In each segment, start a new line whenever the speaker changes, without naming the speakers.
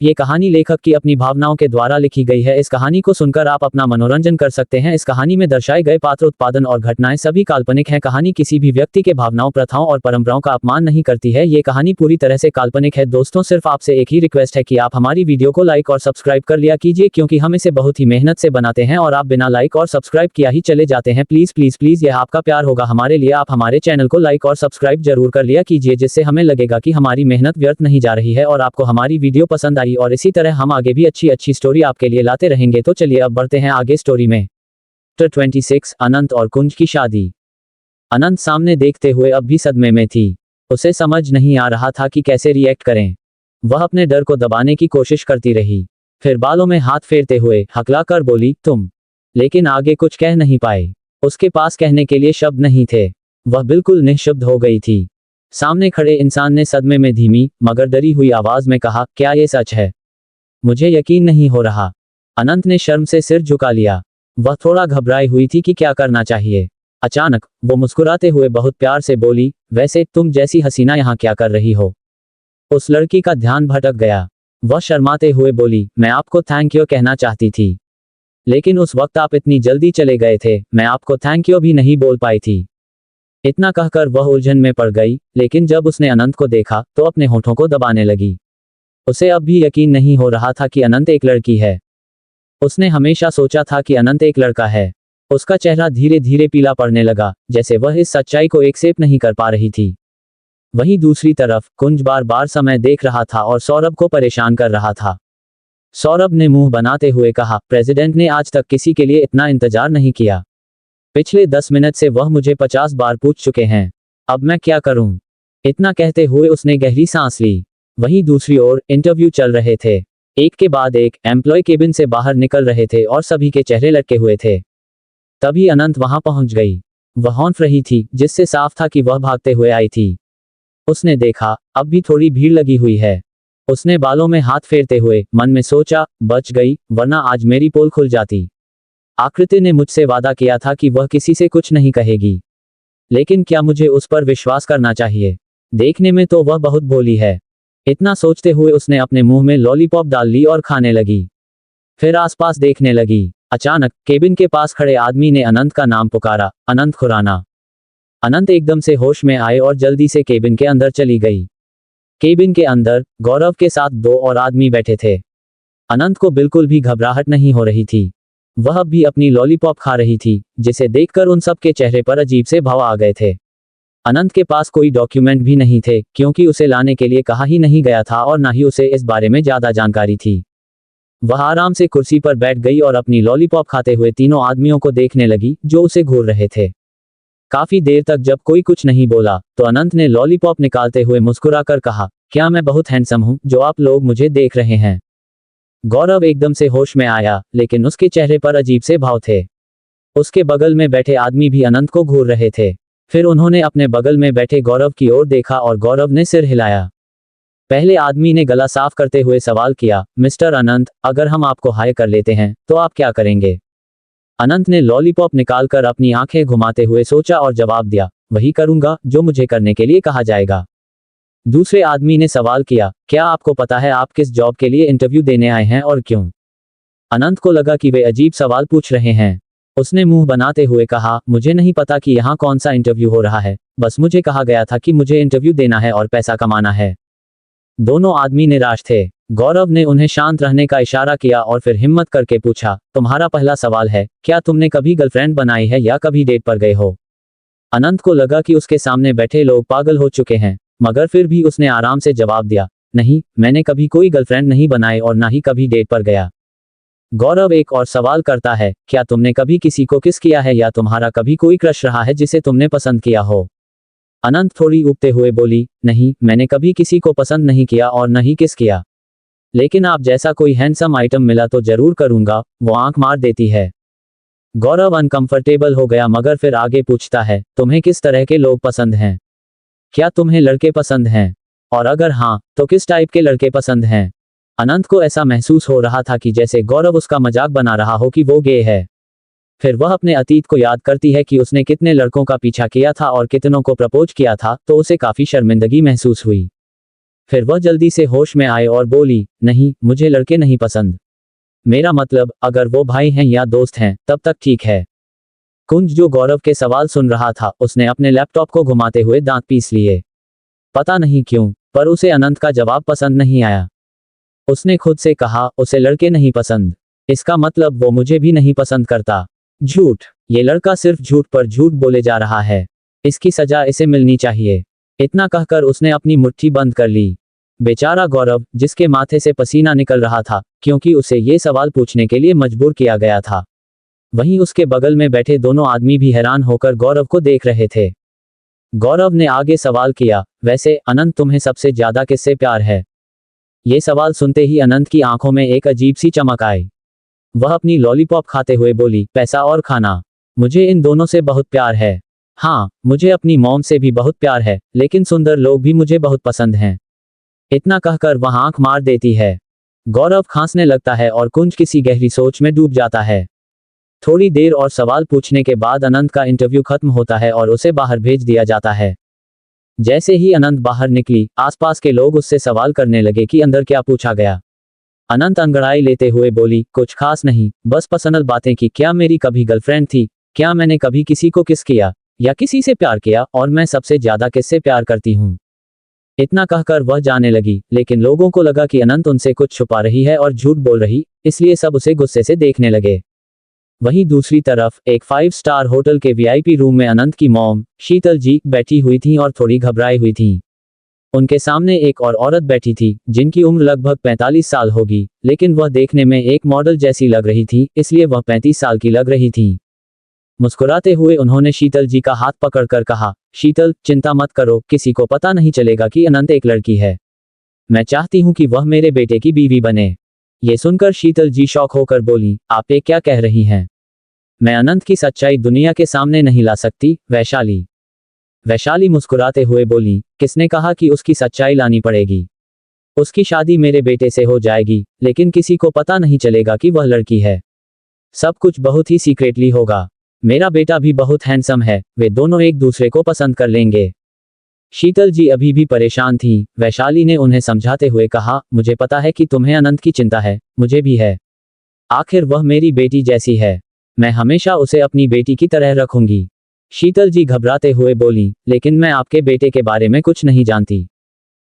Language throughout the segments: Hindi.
ये कहानी लेखक की अपनी भावनाओं के द्वारा लिखी गई है। इस कहानी को सुनकर आप अपना मनोरंजन कर सकते हैं। इस कहानी में दर्शाए गए पात्र, उत्पादन और घटनाएं सभी काल्पनिक हैं। कहानी किसी भी व्यक्ति के भावनाओं, प्रथाओं और परंपराओं का अपमान नहीं करती है। ये कहानी पूरी तरह से काल्पनिक है। दोस्तों, सिर्फ आपसे एक ही रिक्वेस्ट है कि आप हमारी वीडियो को लाइक और सब्सक्राइब कर लिया कीजिए, क्योंकि हम इसे बहुत ही मेहनत से बनाते हैं और आप बिना लाइक और सब्सक्राइब किया ही चले जाते हैं। प्लीज प्लीज प्लीज, यह आपका प्यार होगा हमारे लिए। आप हमारे चैनल को लाइक और सब्सक्राइब जरूर कर लिया कीजिए, जिससे हमें लगेगा कि हमारी मेहनत व्यर्थ नहीं जा रही है और आपको हमारी वीडियो पसंद आई, और इसी तरह हम आगे भी अच्छी अच्छी स्टोरी आपके लिए लाते रहेंगे। तो चलिए अब बढ़ते हैं आगे स्टोरी में। चैप्टर 26, अनंत और कुंज की शादी। अनंत सामने देखते हुए अब भी सदमे में थी। उसे समझ नहीं आ रहा था कि कैसे रिएक्ट करें। वह अपने डर को दबाने की कोशिश करती रही, फिर बालों में हाथ फेरते हुए हकला कर बोली, तुम। लेकिन आगे कुछ कह नहीं पाए। उसके पास कहने के लिए शब्द नहीं थे। वह बिल्कुल निःशब्द हो गई थी। सामने खड़े इंसान ने सदमे में धीमी मगर डरी हुई आवाज में कहा, क्या ये सच है? मुझे यकीन नहीं हो रहा। अनंत ने शर्म से सिर झुका लिया। वह थोड़ा घबराई हुई थी कि क्या करना चाहिए। अचानक वो मुस्कुराते हुए बहुत प्यार से बोली, वैसे तुम जैसी हसीना यहाँ क्या कर रही हो? उस लड़की का ध्यान भटक गया। वह शर्माते हुए बोली, मैं आपको थैंक यू कहना चाहती थी, लेकिन उस वक्त आप इतनी जल्दी चले गए थे, मैं आपको थैंक यू भी नहीं बोल पाई थी। इतना कहकर वह उलझन में पड़ गई, लेकिन जब उसने अनंत को देखा तो अपने होठों को दबाने लगी। उसे अब भी यकीन नहीं हो रहा था कि अनंत एक लड़की है। उसने हमेशा सोचा था कि अनंत एक लड़का है। उसका चेहरा धीरे धीरे पीला पड़ने लगा, जैसे वह इस सच्चाई को एक्सेप्ट नहीं कर पा रही थी। वहीं दूसरी तरफ कुंज बार बार समय देख रहा था और सौरभ को परेशान कर रहा था। सौरभ ने मुंह बनाते हुए कहा, प्रेसिडेंट ने आज तक किसी के लिए इतना इंतजार नहीं किया। पिछले 10 मिनट से वह मुझे 50 बार पूछ चुके हैं। अब मैं क्या करूं? इतना कहते हुए उसने गहरी सांस ली। वहीं दूसरी ओर इंटरव्यू चल रहे थे। एक के बाद एक एम्प्लॉय केबिन से बाहर निकल रहे थे और सभी के चेहरे लटके हुए थे। तभी अनंत वहां पहुंच गई। वह हौंफ रही थी, जिससे साफ था कि वह भागते हुए आई थी। उसने देखा, अब भी थोड़ी भीड़ लगी हुई है। उसने बालों में हाथ फेरते हुए मन में सोचा, बच गई, वरना आज मेरी पोल खुल जाती। आकृति ने मुझसे वादा किया था कि वह किसी से कुछ नहीं कहेगी, लेकिन क्या मुझे उस पर विश्वास करना चाहिए? देखने में तो वह बहुत भोली है। इतना सोचते हुए उसने अपने मुंह में लॉलीपॉप डाल ली और खाने लगी। फिर आसपास देखने लगी। अचानक केबिन के पास खड़े आदमी ने अनंत का नाम पुकारा, अनंत खुराना। अनंत एकदम से होश में आए और जल्दी से केबिन के अंदर चली गई। केबिन के अंदर गौरव के साथ 2 और आदमी बैठे थे। अनंत को बिल्कुल भी घबराहट नहीं हो रही थी। वह अब भी अपनी लॉलीपॉप खा रही थी, जिसे देखकर उन सब के चेहरे पर अजीब से भाव आ गए थे। अनंत के पास कोई डॉक्यूमेंट भी नहीं थे, क्योंकि उसे लाने के लिए कहा ही नहीं गया था और ना ही उसे इस बारे में ज्यादा जानकारी थी। वह आराम से कुर्सी पर बैठ गई और अपनी लॉलीपॉप खाते हुए तीनों आदमियों को देखने लगी जो उसे घूर रहे थे। काफी देर तक जब कोई कुछ नहीं बोला तो अनंत ने लॉलीपॉप निकालते हुए मुस्कुराकर कहा, क्या मैं बहुत हैंडसम हूं जो आप लोग मुझे देख रहे हैं? गौरव एकदम से होश में आया, लेकिन उसके चेहरे पर अजीब से भाव थे। उसके बगल में बैठे आदमी भी अनंत को घूर रहे थे। फिर उन्होंने अपने बगल में बैठे गौरव की ओर देखा और गौरव ने सिर हिलाया। पहले आदमी ने गला साफ करते हुए सवाल किया, मिस्टर अनंत, अगर हम आपको हायर कर लेते हैं तो आप क्या करेंगे? अनंत ने लॉलीपॉप निकालकर अपनी आंखें घुमाते हुए सोचा और जवाब दिया, वही करूंगा जो मुझे करने के लिए कहा जाएगा। दूसरे आदमी ने सवाल किया, क्या आपको पता है आप किस जॉब के लिए इंटरव्यू देने आए हैं और क्यों? अनंत को लगा कि वे अजीब सवाल पूछ रहे हैं। उसने मुंह बनाते हुए कहा, मुझे नहीं पता कि यहाँ कौन सा इंटरव्यू हो रहा है, बस मुझे कहा गया था कि मुझे इंटरव्यू देना है और पैसा कमाना है। दोनों आदमी निराश थे। गौरव ने उन्हें शांत रहने का इशारा किया और फिर हिम्मत करके पूछा, तुम्हारा पहला सवाल है, क्या तुमने कभी गर्लफ्रेंड बनाई है या कभी डेट पर गए हो? अनंत को लगा कि उसके सामने बैठे लोग पागल हो चुके हैं, मगर फिर भी उसने आराम से जवाब दिया, नहीं, मैंने कभी कोई गर्लफ्रेंड नहीं बनाई और ना ही कभी डेट पर गया। गौरव एक और सवाल करता है, क्या तुमने कभी किसी को किस किया है या तुम्हारा कभी कोई क्रश रहा है जिसे तुमने पसंद किया हो? अनंत थोड़ी उबते हुए बोली, नहीं, मैंने कभी किसी को पसंद नहीं किया और न ही किस किया, लेकिन आप जैसा कोई हैंडसम आइटम मिला तो जरूर करूंगा। वो आंख मार देती है। गौरव अनकंफर्टेबल हो गया, मगर फिर आगे पूछता है, तुम्हें किस तरह के लोग पसंद हैं? क्या तुम्हें लड़के पसंद हैं? और अगर हाँ, तो किस टाइप के लड़के पसंद हैं? अनंत को ऐसा महसूस हो रहा था कि जैसे गौरव उसका मजाक बना रहा हो कि वो गे है। फिर वह अपने अतीत को याद करती है कि उसने कितने लड़कों का पीछा किया था और कितनों को प्रपोज किया था, तो उसे काफी शर्मिंदगी महसूस हुई। फिर वह जल्दी से होश में आए और बोली, नहीं, मुझे लड़के नहीं पसंद। मेरा मतलब, अगर वो भाई हैं या दोस्त हैं, तब तक ठीक है। कुंज जो गौरव के सवाल सुन रहा था, उसने अपने लैपटॉप को घुमाते हुए दांत पीस लिए। पता नहीं क्यों, पर उसे अनंत का जवाब पसंद नहीं आया। उसने खुद से कहा, उसे लड़के नहीं पसंद, इसका मतलब वो मुझे भी नहीं पसंद करता। झूठ, ये लड़का सिर्फ झूठ पर झूठ बोले जा रहा है। इसकी सजा इसे मिलनी चाहिए। इतना कहकर उसने अपनी मुट्ठी बंद कर ली। बेचारा गौरव, जिसके माथे से पसीना निकल रहा था, क्योंकि उसे ये सवाल पूछने के लिए मजबूर किया गया था। वहीं उसके बगल में बैठे दोनों आदमी भी हैरान होकर गौरव को देख रहे थे। गौरव ने आगे सवाल किया, वैसे अनंत, तुम्हें सबसे ज्यादा किससे प्यार है? ये सवाल सुनते ही अनंत की आंखों में एक अजीब सी चमक आई। वह अपनी लॉलीपॉप खाते हुए बोली, पैसा और खाना। मुझे इन दोनों से बहुत प्यार है। हाँ, मुझे अपनी मॉम से भी बहुत प्यार है, लेकिन सुंदर लोग भी मुझे बहुत पसंद हैं। इतना कहकर वह आंख मार देती है। गौरव खांसने लगता है और कुंज किसी गहरी सोच में डूब जाता है। थोड़ी देर और सवाल पूछने के बाद अनंत का इंटरव्यू खत्म होता है और उसे बाहर भेज दिया जाता है। जैसे ही अनंत बाहर निकली, आसपास के लोग उससे सवाल करने लगे कि अंदर क्या पूछा गया। अनंत अंगड़ाई लेते हुए बोली, कुछ खास नहीं, बस पर्सनल बातें की। क्या मेरी कभी गर्लफ्रेंड थी? क्या मैंने कभी किसी को किस किया या किसी से प्यार किया? और मैं सबसे ज्यादा किससे प्यार करती हूँ? इतना कहकर वह जाने लगी, लेकिन लोगों को लगा कि अनंत उनसे कुछ छुपा रही है और झूठ बोल रही, इसलिए सब उसे गुस्से से देखने लगे। वहीं दूसरी तरफ एक 5 स्टार होटल के वीआईपी रूम में अनंत की मॉम, शीतल जी, बैठी हुई थीं और थोड़ी घबराई हुई थीं। उनके सामने एक और औरत बैठी थी, जिनकी उम्र लगभग 45 साल होगी, लेकिन वह देखने में एक मॉडल जैसी लग रही थी, इसलिए वह 35 साल की लग रही थी। मुस्कुराते हुए उन्होंने शीतल जी का हाथ पकड़कर कहा, शीतल, चिंता मत करो, किसी को पता नहीं चलेगा कि अनंत एक लड़की है। मैं चाहती हूँ कि वह मेरे बेटे की बीवी बने। ये सुनकर शीतल जी शॉक होकर बोली, आप ये क्या कह रही हैं? मैं अनंत की सच्चाई दुनिया के सामने नहीं ला सकती, वैशाली। वैशाली मुस्कुराते हुए बोली, किसने कहा कि उसकी सच्चाई लानी पड़ेगी? उसकी शादी मेरे बेटे से हो जाएगी, लेकिन किसी को पता नहीं चलेगा कि वह लड़की है। सब कुछ बहुत ही सीक्रेटली होगा। मेरा बेटा भी बहुत हैंडसम है, वे दोनों एक दूसरे को पसंद कर लेंगे। शीतल जी अभी भी परेशान थीं। वैशाली ने उन्हें समझाते हुए कहा, मुझे पता है कि तुम्हें अनंत की चिंता है, मुझे भी है। आखिर वह मेरी बेटी जैसी है। मैं हमेशा उसे अपनी बेटी की तरह रखूंगी। शीतल जी घबराते हुए बोली, लेकिन मैं आपके बेटे के बारे में कुछ नहीं जानती।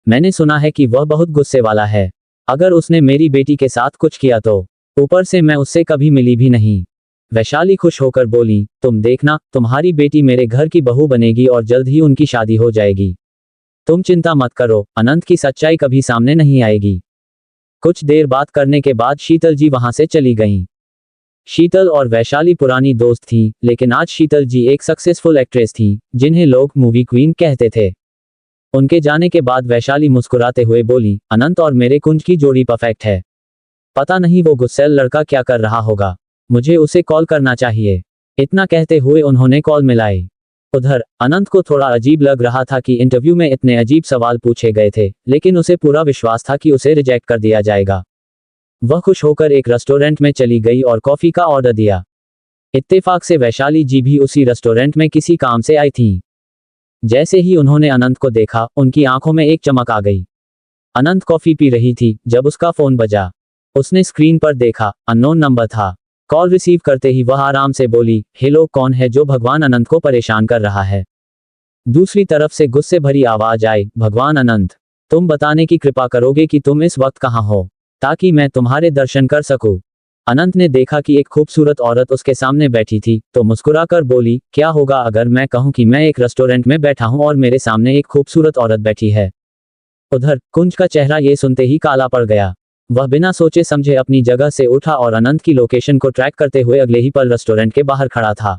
मैंने सुना है कि वह बहुत गुस्से वाला है। अगर उसने मेरी बेटी के साथ कुछ किया तो? ऊपर से मैं उससे कभी मिली भी नहीं। वैशाली खुश होकर बोली, तुम देखना, तुम्हारी बेटी मेरे घर की बहू बनेगी और जल्द ही उनकी शादी हो जाएगी। तुम चिंता मत करो, अनंत की सच्चाई कभी सामने नहीं आएगी। कुछ देर बात करने के बाद शीतल जी वहां से चली गईं। शीतल और वैशाली पुरानी दोस्त थीं, लेकिन आज शीतल जी एक सक्सेसफुल एक्ट्रेस थीं, जिन्हें लोग मूवी क्वीन कहते थे। उनके जाने के बाद वैशाली मुस्कुराते हुए बोली, अनंत और मेरे कुंज की जोड़ी परफेक्ट है। पता नहीं वो गुस्सैल लड़का क्या कर रहा होगा, मुझे उसे कॉल करना चाहिए। इतना कहते हुए उन्होंने कॉल मिलाई। उधर अनंत को थोड़ा अजीब लग रहा था कि इंटरव्यू में इतने अजीब सवाल पूछे गए थे, लेकिन उसे पूरा विश्वास था कि उसे रिजेक्ट कर दिया जाएगा। वह खुश होकर एक रेस्टोरेंट में चली गई और कॉफी का ऑर्डर दिया। इत्तेफाक से वैशाली जी भी उसी रेस्टोरेंट में किसी काम से आई थीं। जैसे ही उन्होंने अनंत को देखा, उनकी आंखों में एक चमक आ गई। अनंत कॉफी पी रही थी जब उसका फोन बजा। उसने स्क्रीन पर देखा, अननोन नंबर था। कॉल रिसीव करते ही वह आराम से बोली, हेलो, कौन है जो भगवान अनंत को परेशान कर रहा है? दूसरी तरफ से गुस्से भरी आवाज आई, भगवान अनंत, तुम बताने की कृपा करोगे कि तुम इस वक्त कहाँ हो, ताकि मैं तुम्हारे दर्शन कर सकूं। अनंत ने देखा कि एक खूबसूरत औरत उसके सामने बैठी थी, तो मुस्कुराकर बोली, क्या होगा अगर मैं कहूं कि मैं एक रेस्टोरेंट में बैठा हूं और मेरे सामने एक खूबसूरत औरत बैठी है? उधर कुंज का चेहरा ये सुनते ही काला पड़ गया। वह बिना सोचे समझे अपनी जगह से उठा और अनंत की लोकेशन को ट्रैक करते हुए अगले ही पल रेस्टोरेंट के बाहर खड़ा था।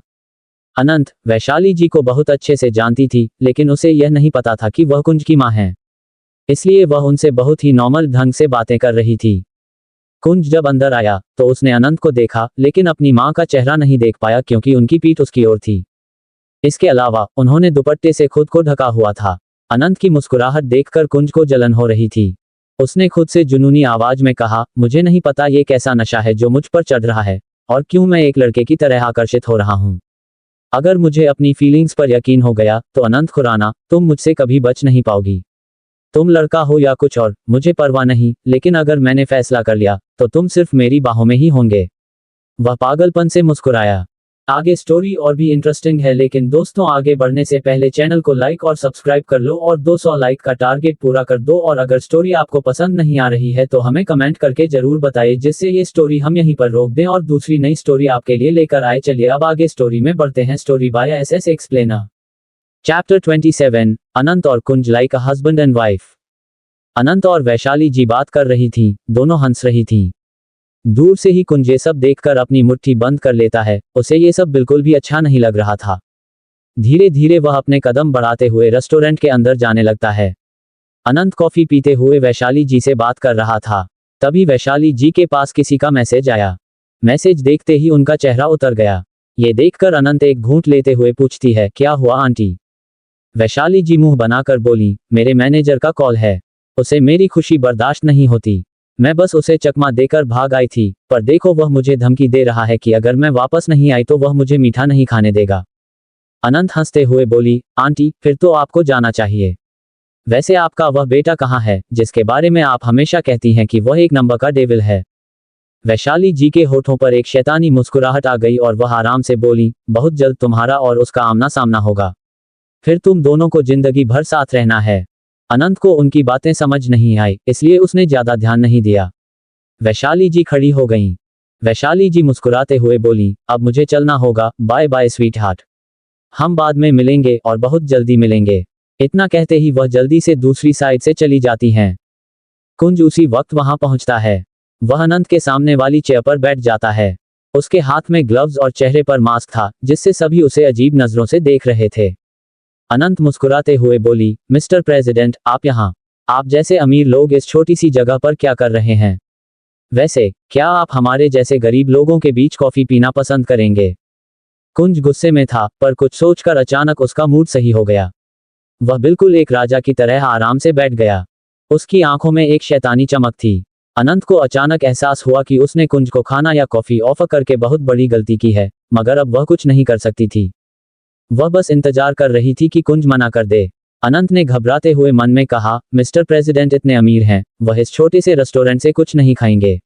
अनंत वैशाली जी को बहुत अच्छे से जानती थी, लेकिन उसे यह नहीं पता था कि वह कुंज की मां है। इसलिए वह उनसे बहुत ही नॉर्मल ढंग से बातें कर रही थी। कुंज जब अंदर आया तो उसने अनंत को देखा, लेकिन अपनी मां का चेहरा नहीं देख पाया क्योंकि उनकी पीठ उसकी ओर थी। इसके अलावा उन्होंने दुपट्टे से खुद को ढका हुआ था। अनंत की मुस्कुराहट देखकर कुंज को जलन हो रही थी। उसने खुद से जुनूनी आवाज में कहा, मुझे नहीं पता ये कैसा नशा है जो मुझ पर चढ़ रहा है, और क्यों मैं एक लड़के की तरह आकर्षित हो रहा हूं। अगर मुझे अपनी फीलिंग्स पर यकीन हो गया तो अनंत खुराना, तुम मुझसे कभी बच नहीं पाओगी। तुम लड़का हो या कुछ और, मुझे परवाह नहीं, लेकिन अगर मैंने फैसला कर लिया तो तुम सिर्फ मेरी बाहों में ही होंगे। वह पागलपन से मुस्कुराया। आगे स्टोरी और भी इंटरेस्टिंग है, लेकिन दोस्तों आगे बढ़ने से पहले चैनल को लाइक और सब्सक्राइब कर लो और 200 लाइक का टारगेट पूरा कर दो। और अगर स्टोरी आपको पसंद नहीं आ रही है तो हमें कमेंट करके जरूर बताइए, जिससे ये स्टोरी हम यहीं पर रोक दें और दूसरी नई स्टोरी आपके लिए लेकर आए। चलिए अब आगे स्टोरी में बढ़ते हैं। Story by SS explainer. Chapter 27, Anant और Kunj like a husband and wife. Anant और वैशाली जी बात कर रही थी, दोनों हंस रही थी। दूर से ही कुंज ये सब देखकर अपनी मुट्ठी बंद कर लेता है, उसे ये सब बिल्कुल भी अच्छा नहीं लग रहा था। धीरे धीरे वह अपने कदम बढ़ाते हुए रेस्टोरेंट के अंदर जाने लगता है। अनंत कॉफी पीते हुए वैशाली जी से बात कर रहा था। तभी वैशाली जी के पास किसी का मैसेज आया। मैसेज देखते ही उनका चेहरा उतर गया। ये देखकर अनंत एक घूंट लेते हुए पूछती है, क्या हुआ आंटी? वैशाली जी मुंह बनाकर बोली, मेरे मैनेजर का कॉल है। उसे मेरी खुशी बर्दाश्त नहीं होती। मैं बस उसे चकमा देकर भाग आई थी, पर देखो वह मुझे धमकी दे रहा है कि अगर मैं वापस नहीं आई तो वह मुझे मीठा नहीं खाने देगा। अनंत हंसते हुए बोली, आंटी फिर तो आपको जाना चाहिए। वैसे आपका वह बेटा कहाँ है जिसके बारे में आप हमेशा कहती हैं कि वह एक नंबर का डेविल है? वैशाली जी के होठों पर एक शैतानी मुस्कुराहट आ गई और वह आराम से बोली, बहुत जल्द तुम्हारा और उसका आमना सामना होगा। फिर तुम दोनों को जिंदगी भर साथ रहना है। अनंत को उनकी बातें समझ नहीं आई, इसलिए उसने ज्यादा ध्यान नहीं दिया। वैशाली जी खड़ी हो गईं। वैशाली जी मुस्कुराते हुए बोली, अब मुझे चलना होगा, बाय बाय स्वीट हार्ट। हम बाद में मिलेंगे और बहुत जल्दी मिलेंगे। इतना कहते ही वह जल्दी से दूसरी साइड से चली जाती हैं। कुंज उसी वक्त वहां पहुंचता है। वह अनंत के सामने वाली चेयर पर बैठ जाता है। उसके हाथ में ग्लव्स और चेहरे पर मास्क था, जिससे सभी उसे अजीब नजरों से देख रहे थे। अनंत मुस्कुराते हुए बोली, मिस्टर प्रेसिडेंट आप यहाँ, आप जैसे अमीर लोग इस छोटी सी जगह पर क्या कर रहे हैं? वैसे क्या आप हमारे जैसे गरीब लोगों के बीच कॉफी पीना पसंद करेंगे? कुंज गुस्से में था, पर कुछ सोचकर अचानक उसका मूड सही हो गया। वह बिल्कुल एक राजा की तरह आराम से बैठ गया। उसकी आंखों में एक शैतानी चमक थी। अनंत को अचानक एहसास हुआ कि उसने कुंज को खाना या कॉफी ऑफर करके बहुत बड़ी गलती की है, मगर अब वह कुछ नहीं कर सकती थी। वह बस इंतजार कर रही थी कि कुंज मना कर दे। अनंत ने घबराते हुए मन में कहा, मिस्टर प्रेसिडेंट इतने अमीर हैं, वह इस छोटे से रेस्टोरेंट से कुछ नहीं खाएंगे।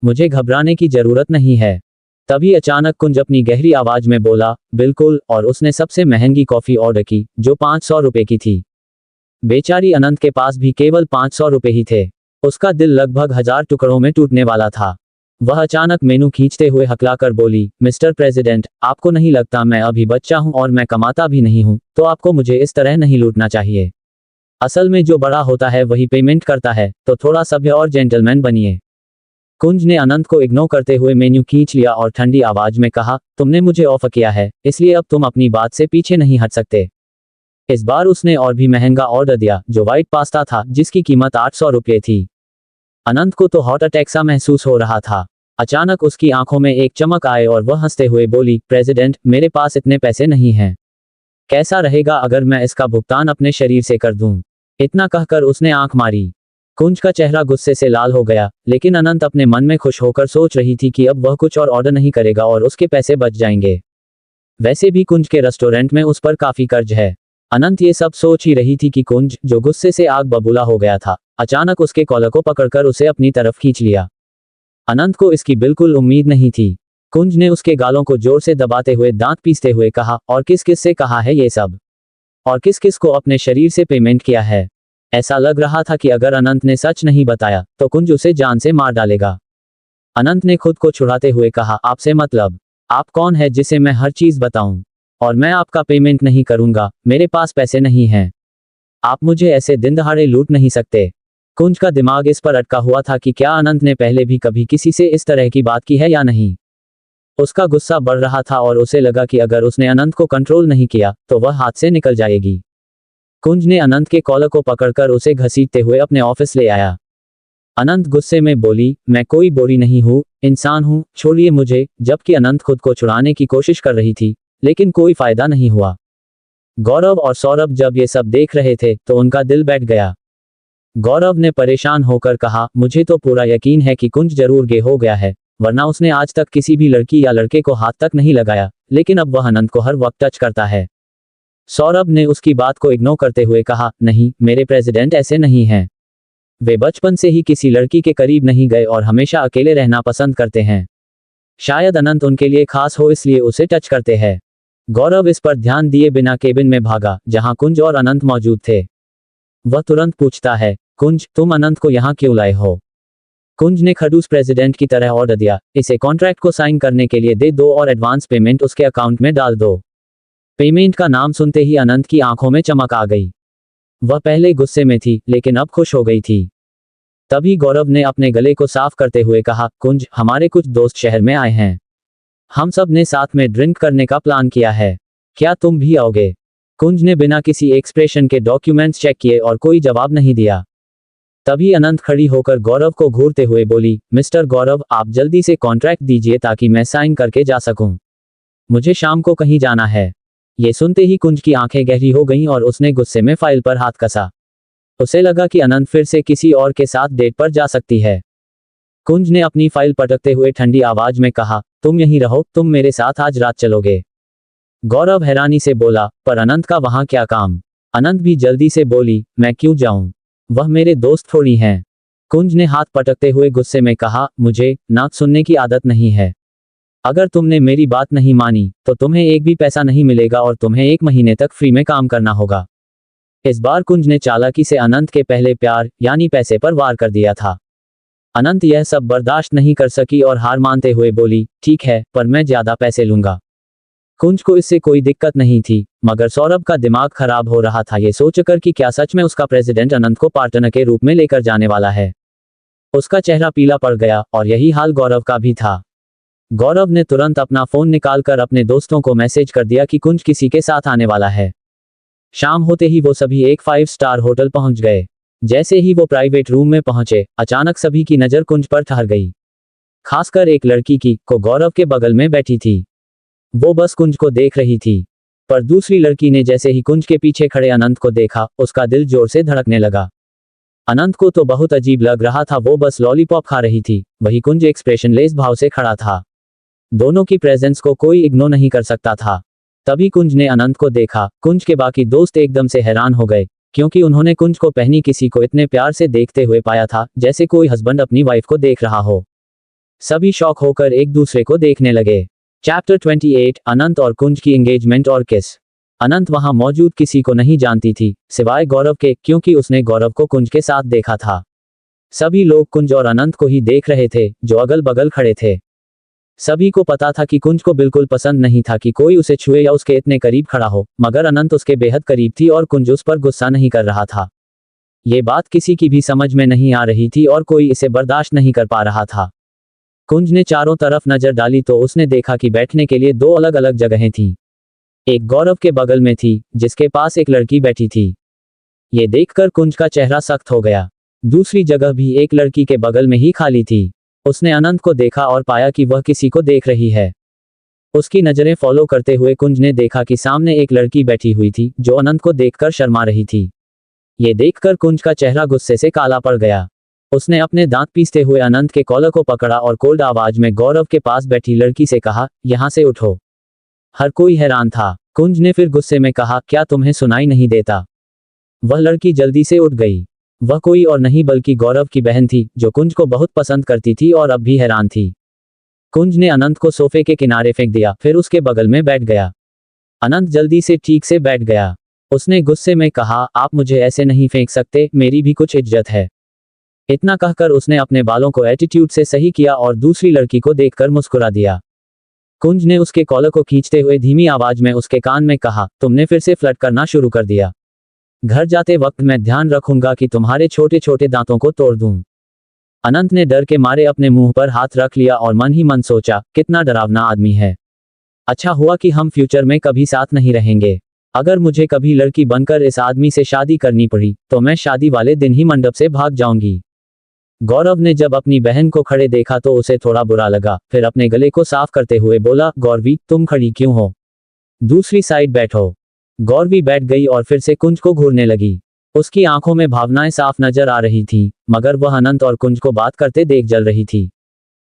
मुझे घबराने की जरूरत नहीं है। तभी अचानक कुंज अपनी गहरी आवाज में बोला, बिल्कुल, और उसने सबसे महंगी कॉफी ऑर्डर की, जो 500 रुपए की थी। बेचारी अनंत के पास भी केवल 500 रुपए ही थे। उसका दिल लगभग 1000 टुकड़ों में टूटने वाला था। वह अचानक मेनू खींचते हुए हकलाकर बोली, मिस्टर प्रेसिडेंट आपको नहीं लगता मैं अभी बच्चा हूं और मैं कमाता भी नहीं हूं, तो आपको मुझे इस तरह नहीं लूटना चाहिए। असल में जो बड़ा होता है वही पेमेंट करता है, तो थोड़ा सभ्य और जेंटलमैन बनिए। कुंज ने अनंत को इग्नोर करते हुए मेन्यू खींच लिया और ठंडी आवाज में कहा, तुमने मुझे ऑफर किया है, इसलिए अब तुम अपनी बात से पीछे नहीं हट सकते। इस बार उसने और भी महंगा ऑर्डर दिया, जो व्हाइट पास्ता था, जिसकी कीमत 800 रुपये थी। अनंत को तो हार्ट अटैक सा महसूस हो रहा था। अचानक उसकी आंखों में एक चमक आए और वह हंसते हुए बोली, प्रेसिडेंट मेरे पास इतने पैसे नहीं हैं। कैसा रहेगा अगर मैं इसका भुगतान अपने शरीर से कर दूं? इतना कहकर उसने आंख मारी। कुंज का चेहरा गुस्से से लाल हो गया, लेकिन अनंत अपने मन में खुश होकर सोच रही थी कि अब वह कुछ और ऑर्डर नहीं करेगा और उसके पैसे बच जाएंगे। वैसे भी कुंज के रेस्टोरेंट में उस पर काफी कर्ज है। अनंत ये सब सोच ही रही थी कि कुंज, जो गुस्से से आग बबूला हो गया था, अचानक उसके कॉलर को पकड़कर उसे अपनी तरफ खींच लिया। अनंत को इसकी बिल्कुल उम्मीद नहीं थी। कुंज ने उसके गालों को जोर से दबाते हुए दांत पीसते हुए कहा, और किस किस से कहा है ये सब? और किस किस को अपने शरीर से पेमेंट किया है? ऐसा लग रहा था कि अगर अनंत ने सच नहीं बताया तो कुंज उसे जान से मार डालेगा। अनंत ने खुद को छुड़ाते हुए कहा, आपसे मतलब? आप कौन है जिसे मैं हर चीज बताऊं? और मैं आपका पेमेंट नहीं करूंगा, मेरे पास पैसे नहीं हैं। आप मुझे ऐसे दिन दहाड़े लूट नहीं सकते। कुंज का दिमाग इस पर अटका हुआ था कि क्या अनंत ने पहले भी कभी किसी से इस तरह की बात की है या नहीं। उसका गुस्सा बढ़ रहा था और उसे लगा कि अगर उसने अनंत को कंट्रोल नहीं किया तो वह हाथ से निकल जाएगी। कुंज ने अनंत के कॉलर को पकड़कर उसे घसीटते हुए अपने ऑफिस ले आया। अनंत गुस्से में बोली, मैं कोई बोरी नहीं हूँ, इंसान हूँ, छोड़िए मुझे। जबकि अनंत खुद को छुड़ाने की कोशिश कर रही थी, लेकिन कोई फायदा नहीं हुआ। गौरव और सौरभ जब ये सब देख रहे थे तो उनका दिल बैठ गया। गौरव ने परेशान होकर कहा, मुझे तो पूरा यकीन है कि कुंज जरूर गे हो गया है, वरना उसने आज तक किसी भी लड़की या लड़के को हाथ तक नहीं लगाया, लेकिन अब वह अनंत को हर वक्त टच करता है। सौरभ ने उसकी बात को इग्नोर करते हुए कहा, नहीं, मेरे प्रेसिडेंट ऐसे नहीं हैं। वे बचपन से ही किसी लड़की के करीब नहीं गए और हमेशा अकेले रहना पसंद करते हैं। शायद अनंत उनके लिए खास हो इसलिए उसे टच करते हैं। गौरव इस पर ध्यान दिए बिना केबिन में भागा, जहां कुंज और अनंत मौजूद थे। वह तुरंत पूछता है, कुंज, तुम अनंत को यहाँ क्यों लाए हो? कुंज ने खड़ूस प्रेसिडेंट की तरह ऑर्डर दिया, इसे कॉन्ट्रैक्ट को साइन करने के लिए दे दो और एडवांस पेमेंट उसके अकाउंट में डाल दो। पेमेंट का नाम सुनते ही अनंत की आंखों में चमक आ गई। वह पहले गुस्से में थी लेकिन अब खुश हो गई थी। तभी गौरव ने अपने गले को साफ करते हुए कहा, कुंज, हमारे कुछ दोस्त शहर में आए हैं। हम सब ने साथ में ड्रिंक करने का प्लान किया है। क्या तुम भी आओगे? कुंज ने बिना किसी एक्सप्रेशन के डॉक्यूमेंट्स चेक किए और कोई जवाब नहीं दिया। तभी अनंत खड़ी होकर गौरव को घूरते हुए बोली, मिस्टर गौरव, आप जल्दी से कॉन्ट्रैक्ट दीजिए ताकि मैं साइन करके जा सकूं। मुझे शाम को कहीं जाना है। ये सुनते ही कुंज की आंखें गहरी हो गईं और उसने गुस्से में फाइल पर हाथ कसा। उसे लगा कि अनंत फिर से किसी और के साथ डेट पर जा सकती है। कुंज ने अपनी फाइल पटकते हुए ठंडी आवाज में कहा, तुम यहीं रहो, तुम मेरे साथ आज रात चलोगे? गौरव हैरानी से बोला, पर अनंत का वहां क्या काम? अनंत भी जल्दी से बोली, मैं क्यों जाऊं? वह मेरे दोस्त थोड़ी हैं। कुंज ने हाथ पटकते हुए गुस्से में कहा, मुझे नाक सुनने की आदत नहीं है। अगर तुमने मेरी बात नहीं मानी तो तुम्हें एक भी पैसा नहीं मिलेगा और तुम्हें 1 महीने तक फ्री में काम करना होगा। इस बार कुंज ने चालाकी से अनंत के पहले प्यार यानी पैसे पर वार कर दिया था। अनंत यह सब बर्दाश्त नहीं कर सकी और हार मानते हुए बोली, ठीक है, पर मैं ज्यादा पैसे लूंगा। कुंज को इससे कोई दिक्कत नहीं थी, मगर सौरभ का दिमाग खराब हो रहा था ये सोचकर कि क्या सच में उसका प्रेसिडेंट अनंत को पार्टनर के रूप में लेकर जाने वाला है। उसका चेहरा पीला पड़ गया और यही हाल गौरव का भी था। गौरव ने तुरंत अपना फोन निकालकर अपने दोस्तों को मैसेज कर दिया कि कुंज किसी के साथ आने वाला है। शाम होते ही वो सभी एक 5 स्टार होटल पहुंच गए। जैसे ही वो प्राइवेट रूम में पहुंचे, अचानक सभी की नजर कुंज पर ठहर गई। खासकर एक लड़की की, को गौरव के बगल में बैठी थी। वो बस कुंज को देख रही थी, पर दूसरी लड़की ने जैसे ही कुंज के पीछे खड़े अनंत को देखा, उसका दिल जोर से धड़कने लगा। अनंत को तो बहुत अजीब लग रहा था, वो बस लॉलीपॉप खा रही थी, वही कुंज एक्सप्रेशनलेस भाव से खड़ा था। दोनों की प्रेजेंस को कोई इग्नोर नहीं कर सकता था। तभी कुंज ने अनंत को देखा। कुंज के बाकी दोस्त एकदम से हैरान हो गए, क्योंकि उन्होंने कुंज को पहनी किसी को इतने प्यार से देखते हुए पाया था जैसे कोई हस्बैंड अपनी वाइफ को देख रहा हो। सभी शॉक होकर एक दूसरे को देखने लगे। चैप्टर 28, अनंत और कुंज की एंगेजमेंट और किस। अनंत वहां मौजूद किसी को नहीं जानती थी सिवाय गौरव के, क्योंकि उसने गौरव को कुंज के साथ देखा था। सभी लोग कुंज और अनंत को ही देख रहे थे जो अगल बगल खड़े थे। सभी को पता था कि कुंज को बिल्कुल पसंद नहीं था कि कोई उसे छुए या उसके इतने करीब खड़ा हो, मगर अनंत उसके बेहद करीब थी और कुंज उस पर गुस्सा नहीं कर रहा था। ये बात किसी की भी समझ में नहीं आ रही थी और कोई इसे बर्दाश्त नहीं कर पा रहा था। कुंज ने चारों तरफ नजर डाली तो उसने देखा कि बैठने के लिए 2 अलग अलग जगहें थीं। एक गौरव के बगल में थी, जिसके पास एक लड़की बैठी थी। ये देखकर कुंज का चेहरा सख्त हो गया। दूसरी जगह भी एक लड़की के बगल में ही खाली थी। उसने अनंत को देखा और पाया कि वह किसी को देख रही है। उसकी नजरें फॉलो करते हुए कुंज ने देखा कि सामने एक लड़की बैठी हुई थी जो अनंत को देखकर शर्मा रही थी। ये देखकर कुंज का चेहरा गुस्से से काला पड़ गया। उसने अपने दांत पीसते हुए अनंत के कॉलर को पकड़ा और कोल्ड आवाज में गौरव के पास बैठी लड़की से कहा, यहां से उठो। हर कोई हैरान था। कुंज ने फिर गुस्से में कहा, क्या तुम्हें सुनाई नहीं देता? वह लड़की जल्दी से उठ गई। वह कोई और नहीं बल्कि गौरव की बहन थी, जो कुंज को बहुत पसंद करती थी और अब भी हैरान थी। कुंज ने अनंत को सोफे के किनारे फेंक दिया, फिर उसके बगल में बैठ गया। अनंत जल्दी से ठीक से बैठ गया। उसने गुस्से में कहा, आप मुझे ऐसे नहीं फेंक सकते, मेरी भी कुछ इज्जत है। इतना कहकर उसने अपने बालों को एटीट्यूड से सही किया और दूसरी लड़की को देखकर मुस्कुरा दिया। कुंज ने उसके कॉलर को खींचते हुए धीमी आवाज में उसके कान में कहा, तुमने फिर से फ्लर्ट करना शुरू कर दिया। घर जाते वक्त मैं ध्यान रखूंगा कि तुम्हारे छोटे छोटे दांतों को तोड़ दूं। अनंत ने डर के मारे अपने मुंह पर हाथ रख लिया और मन ही मन सोचा, कितना डरावना आदमी है। अच्छा हुआ कि हम फ्यूचर में कभी साथ नहीं रहेंगे। अगर मुझे कभी लड़की बनकर इस आदमी से शादी करनी पड़ी तो मैं शादी वाले दिन ही मंडप से भाग जाऊंगी। गौरव ने जब अपनी बहन को खड़े देखा तो उसे थोड़ा बुरा लगा, फिर अपने गले को साफ करते हुए बोला, गौरवी, तुम खड़ी क्यों हो? दूसरी साइड बैठो। गौरवी बैठ गई और फिर से कुंज को घूरने लगी। उसकी आंखों में भावनाएं साफ नजर आ रही थीं, मगर वह अनंत और कुंज को बात करते देख जल रही थी।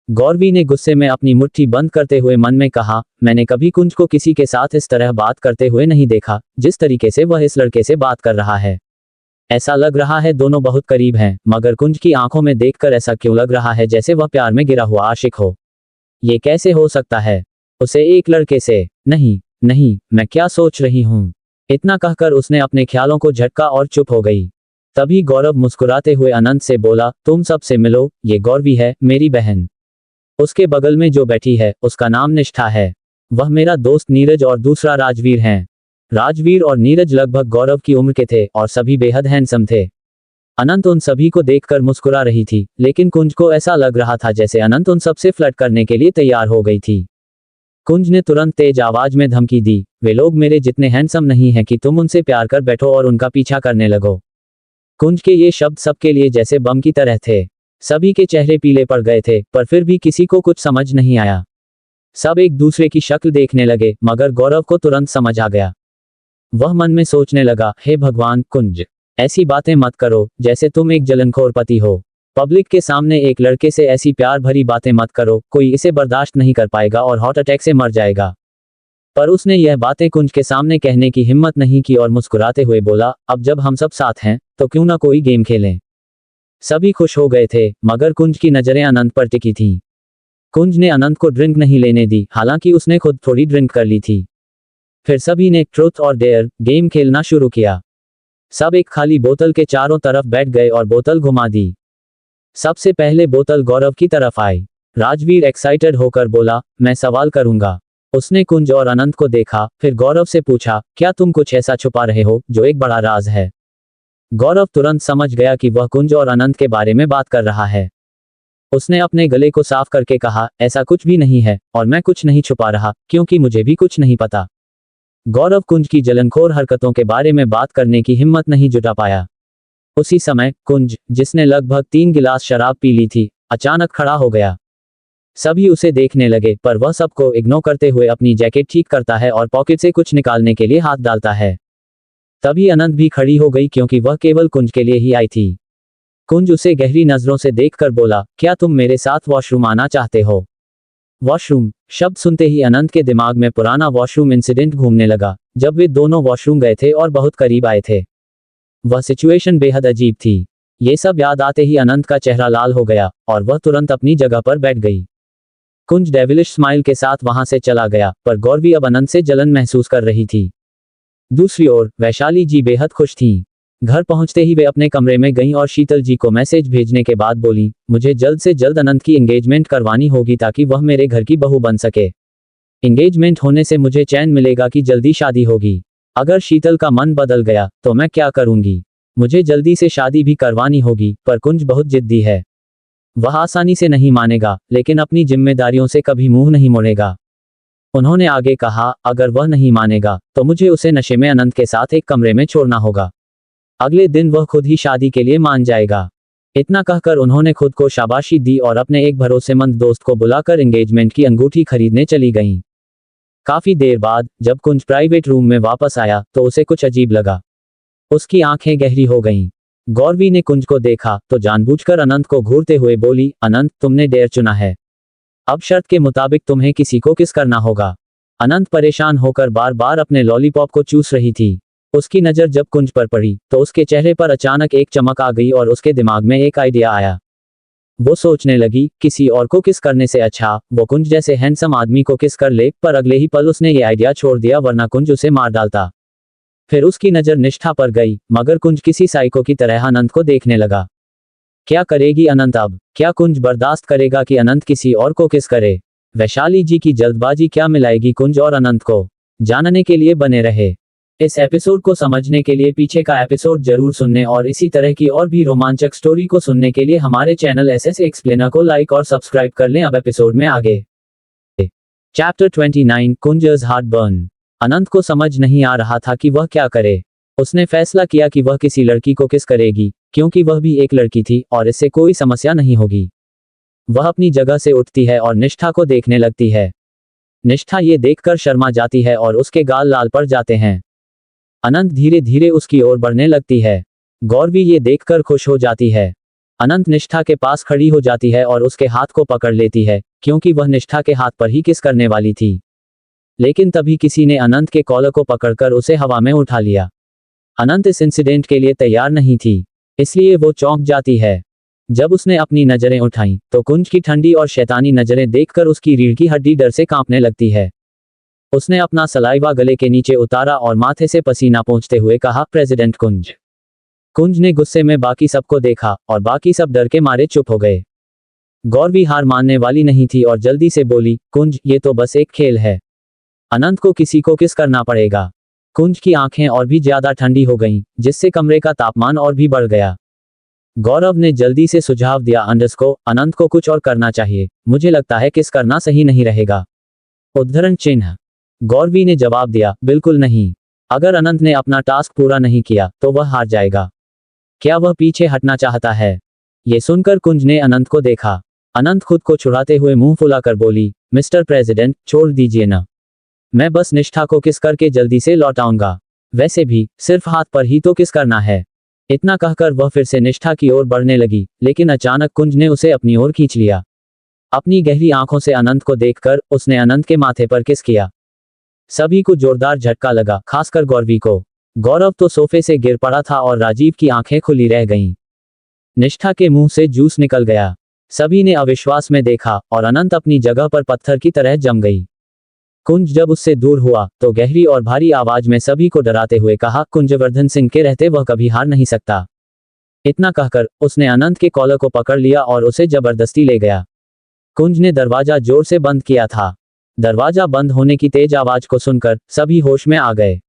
गौरवी ने गुस्से में अपनी मुट्ठी बंद करते हुए मन में कहा, मैंने कभी कुंज को किसी के साथ इस तरह बात करते हुए नहीं देखा, जिस तरीके से वह इस लड़के से बात कर रहा है। ऐसा लग रहा है दोनों बहुत करीब हैं, मगर कुंज की आंखों में देखकर ऐसा क्यों लग रहा है जैसे वह प्यार में गिरा हुआ आशिक हो। ये कैसे हो सकता है? उसे एक लड़के से? नहीं नहीं, मैं क्या सोच रही हूँ। इतना कहकर उसने अपने ख्यालों को झटका और चुप हो गई। तभी गौरव मुस्कुराते हुए अनंत से बोला, तुम सबसे मिलो, ये गौरवी है, मेरी बहन। उसके बगल में जो बैठी है उसका नाम निष्ठा है। वह मेरा दोस्त नीरज और दूसरा राजवीर हैं। राजवीर और नीरज लगभग गौरव की उम्र के थे और सभी बेहद हैंडसम थे। अनंत उन सभी को देखकर मुस्कुरा रही थी, लेकिन कुंज को ऐसा लग रहा था जैसे अनंत उन सबसे फ्लर्ट करने के लिए तैयार हो गई थी। कुंज ने तुरंत तेज आवाज में धमकी दी, वे लोग मेरे जितने हैंडसम नहीं हैं कि तुम उनसे प्यार कर बैठो और उनका पीछा करने लगो। कुंज के ये शब्द सबके लिए जैसे बम की तरह थे। सभी के चेहरे पीले पड़ गए थे, पर फिर भी किसी को कुछ समझ नहीं आया। सब एक दूसरे की शक्ल देखने लगे, मगर गौरव को तुरंत समझ आ गया। वह मन में सोचने लगा, हे भगवान, कुंज, ऐसी बातें मत करो जैसे तुम एक जलनखोर पति हो। पब्लिक के सामने एक लड़के से ऐसी प्यार भरी बातें मत करो, कोई इसे बर्दाश्त नहीं कर पाएगा और हार्ट अटैक से मर जाएगा। पर उसने यह बातें कुंज के सामने कहने की हिम्मत नहीं की और मुस्कुराते हुए बोला, अब जब हम सब साथ हैं तो क्यों ना कोई गेम खेलें। सभी खुश हो गए थे, मगर कुंज की नजरें अनंत पर टिकी थीं। कुंज ने अनंत को ड्रिंक नहीं लेने दी, हालांकि उसने खुद थोड़ी ड्रिंक कर ली थी। फिर सभी ने ट्रुथ और डेयर गेम खेलना शुरू किया। सब एक खाली बोतल के चारों तरफ बैठ गए और बोतल घुमा दी। सबसे पहले बोतल गौरव की तरफ आई। राजवीर एक्साइटेड होकर बोला, मैं सवाल करूंगा। उसने कुंज और अनंत को देखा, फिर गौरव से पूछा, क्या तुम कुछ ऐसा छुपा रहे हो जो एक बड़ा राज है? गौरव तुरंत समझ गया कि वह कुंज और अनंत के बारे में बात कर रहा है। उसने अपने गले को साफ करके कहा, ऐसा कुछ भी नहीं है और मैं कुछ नहीं छुपा रहा, क्योंकि मुझे भी कुछ नहीं पता। गौरव कुंज की जलनखोर हरकतों के बारे में बात करने की हिम्मत नहीं जुटा पाया। उसी समय कुंज, जिसने लगभग 3 गिलास शराब पी ली थी, अचानक खड़ा हो गया। सभी उसे देखने लगे, पर वह सबको इग्नोर करते हुए अपनी जैकेट ठीक करता है और पॉकेट से कुछ निकालने के लिए हाथ डालता है। तभी अनंत भी खड़ी हो गई, क्योंकि वह केवल कुंज के लिए ही आई थी। कुंज उसे गहरी नजरों से देखकर बोला, क्या तुम मेरे साथ वॉशरूम आना चाहते हो? वॉशरूम शब्द सुनते ही अनंत के दिमाग में पुराना वॉशरूम इंसिडेंट घूमने लगा, जब वे दोनों वॉशरूम गए थे और बहुत करीब आए थे। वह सिचुएशन बेहद अजीब थी। ये सब याद आते ही अनंत का चेहरा लाल हो गया और वह तुरंत अपनी जगह पर बैठ गई। कुंज डेविलिश स्माइल के साथ वहां से चला गया, पर गौरवी अब अनंत से जलन महसूस कर रही थी। दूसरी ओर वैशाली जी बेहद खुश थीं। घर पहुंचते ही वे अपने कमरे में गईं और शीतल जी को मैसेज भेजने के बाद बोली, मुझे जल्द से जल्द अनंत की एंगेजमेंट करवानी होगी ताकि वह मेरे घर की बहू बन सके। एंगेजमेंट होने से मुझे चैन मिलेगा कि जल्दी शादी होगी। अगर शीतल का मन बदल गया तो मैं क्या करूंगी? मुझे जल्दी से शादी भी करवानी होगी, पर कुंज बहुत जिद्दी है। वह आसानी से नहीं मानेगा, लेकिन अपनी जिम्मेदारियों से कभी मुंह नहीं मोड़ेगा। उन्होंने आगे कहा, अगर वह नहीं मानेगा तो मुझे उसे नशे में अनंत के साथ एक कमरे में छोड़ना होगा। अगले दिन वह खुद ही शादी के लिए मान जाएगा। इतना कहकर उन्होंने खुद को शाबाशी दी और अपने एक भरोसेमंद दोस्त को बुलाकर एंगेजमेंट की अंगूठी खरीदने चली गईं। काफी देर बाद जब कुंज प्राइवेट रूम में वापस आया तो उसे कुछ अजीब लगा। उसकी आंखें गहरी हो गईं। गौरवी ने कुंज को देखा तो जानबूझकर अनंत को घूरते हुए बोली, अनंत, तुमने डेयर चुना है। अब शर्त के मुताबिक तुम्हें किसी को किस करना होगा। अनंत परेशान होकर बार बार अपने लॉलीपॉप को चूस रही थी। उसकी नजर जब कुंज पर पड़ी तो उसके चेहरे पर अचानक एक चमक आ गई और उसके दिमाग में एक आइडिया आया। वो सोचने लगी, किसी और को किस करने से अच्छा वो कुंज जैसे हैंडसम आदमी को किस कर ले, पर अगले ही पल उसने ये आइडिया छोड़ दिया, वरना कुंज उसे मार डालता। फिर उसकी नजर निष्ठा पर गई, मगर कुंज किसी साइको की तरह अनंत को देखने लगा। क्या करेगी अनंत अब? क्या कुंज बर्दाश्त करेगा कि अनंत किसी और को किस करे? वैशाली जी की जल्दबाजी क्या मिलाएगी कुंज और अनंत को? जानने के लिए बने रहे। इस एपिसोड को समझने के लिए पीछे का एपिसोड जरूर सुनने और इसी तरह की और भी रोमांचक स्टोरी को सुनने के लिए हमारे चैनल एसएस एक्सप्लेनर को लाइक और सब्सक्राइब कर लें। अब एपिसोड में आगे। Chapter 29, कुंज's heartburn. अनंत को समझ नहीं आ रहा था कि वह क्या करे। उसने फैसला किया कि वह किसी लड़की को किस करेगी, क्योंकि वह भी एक लड़की थी और इससे कोई समस्या नहीं होगी। वह अपनी जगह से उठती है और निष्ठा को देखने लगती है। निष्ठा ये देखकर शर्मा जाती है और उसके गाल लाल पड़ जाते हैं। अनंत धीरे धीरे उसकी ओर बढ़ने लगती है। गौरवी ये देखकर खुश हो जाती है। अनंत निष्ठा के पास खड़ी हो जाती है और उसके हाथ को पकड़ लेती है, क्योंकि वह निष्ठा के हाथ पर ही किस करने वाली थी। लेकिन तभी किसी ने अनंत के कॉलर को पकड़कर उसे हवा में उठा लिया। अनंत इस इंसिडेंट के लिए तैयार नहीं थी, इसलिए वो चौंक जाती है। जब उसने अपनी नजरें उठाईं, तो कुंज की ठंडी और शैतानी नजरें देखकर उसकी रीढ़ की हड्डी डर से कांपने लगती है। उसने अपना सलाइवा गले के नीचे उतारा और माथे से पसीना पोंछते हुए कहा, प्रेसिडेंट कुंज। कुंज ने गुस्से में बाकी सबको देखा और बाकी सब डर के मारे चुप हो गए। गौरवी हार मानने वाली नहीं थी और जल्दी से बोली, कुंज, ये तो बस एक खेल है। अनंत को किसी को किस करना पड़ेगा। कुंज की आंखें और भी ज्यादा ठंडी हो गईं, जिससे कमरे का तापमान और भी बढ़ गया। गौरव ने जल्दी से सुझाव दिया, अनंत को कुछ और करना चाहिए। मुझे लगता है किस करना सही नहीं रहेगा। उद्धरण चिन्ह। गौरवी ने जवाब दिया, बिल्कुल नहीं। अगर अनंत ने अपना टास्क पूरा नहीं किया तो वह हार जाएगा। क्या वह पीछे हटना चाहता है? ये सुनकर कुंज ने अनंत को देखा। अनंत खुद को छुड़ाते हुए मुंह फुलाकर बोली, मिस्टर प्रेसिडेंट, छोड़ दीजिए ना। मैं बस निष्ठा को किस करके जल्दी से लौट आऊंगा। वैसे भी सिर्फ हाथ पर ही तो किस करना है। इतना कहकर वह फिर से निष्ठा की ओर बढ़ने लगी, लेकिन अचानक कुंज ने उसे अपनी ओर खींच लिया। अपनी गहरी आंखों से अनंत को देखकर उसने अनंत के माथे पर किस किया। सभी को जोरदार झटका लगा, खासकर गौरवी को। गौरव तो सोफे से गिर पड़ा था और राजीव की आंखें खुली रह गईं। निष्ठा के मुंह से जूस निकल गया। सभी ने अविश्वास में देखा और अनंत अपनी जगह पर पत्थर की तरह जम गई। कुंज जब उससे दूर हुआ तो गहरी और भारी आवाज में सभी को डराते हुए कहा, कुंजवर्धन सिंह के रहते वह कभी हार नहीं सकता। इतना कहकर उसने अनंत के कॉलर को पकड़ लिया और उसे जबरदस्ती ले गया। कुंज ने दरवाजा जोर से बंद किया था। दरवाजा बंद होने की तेज आवाज को सुनकर सभी होश में आ गए।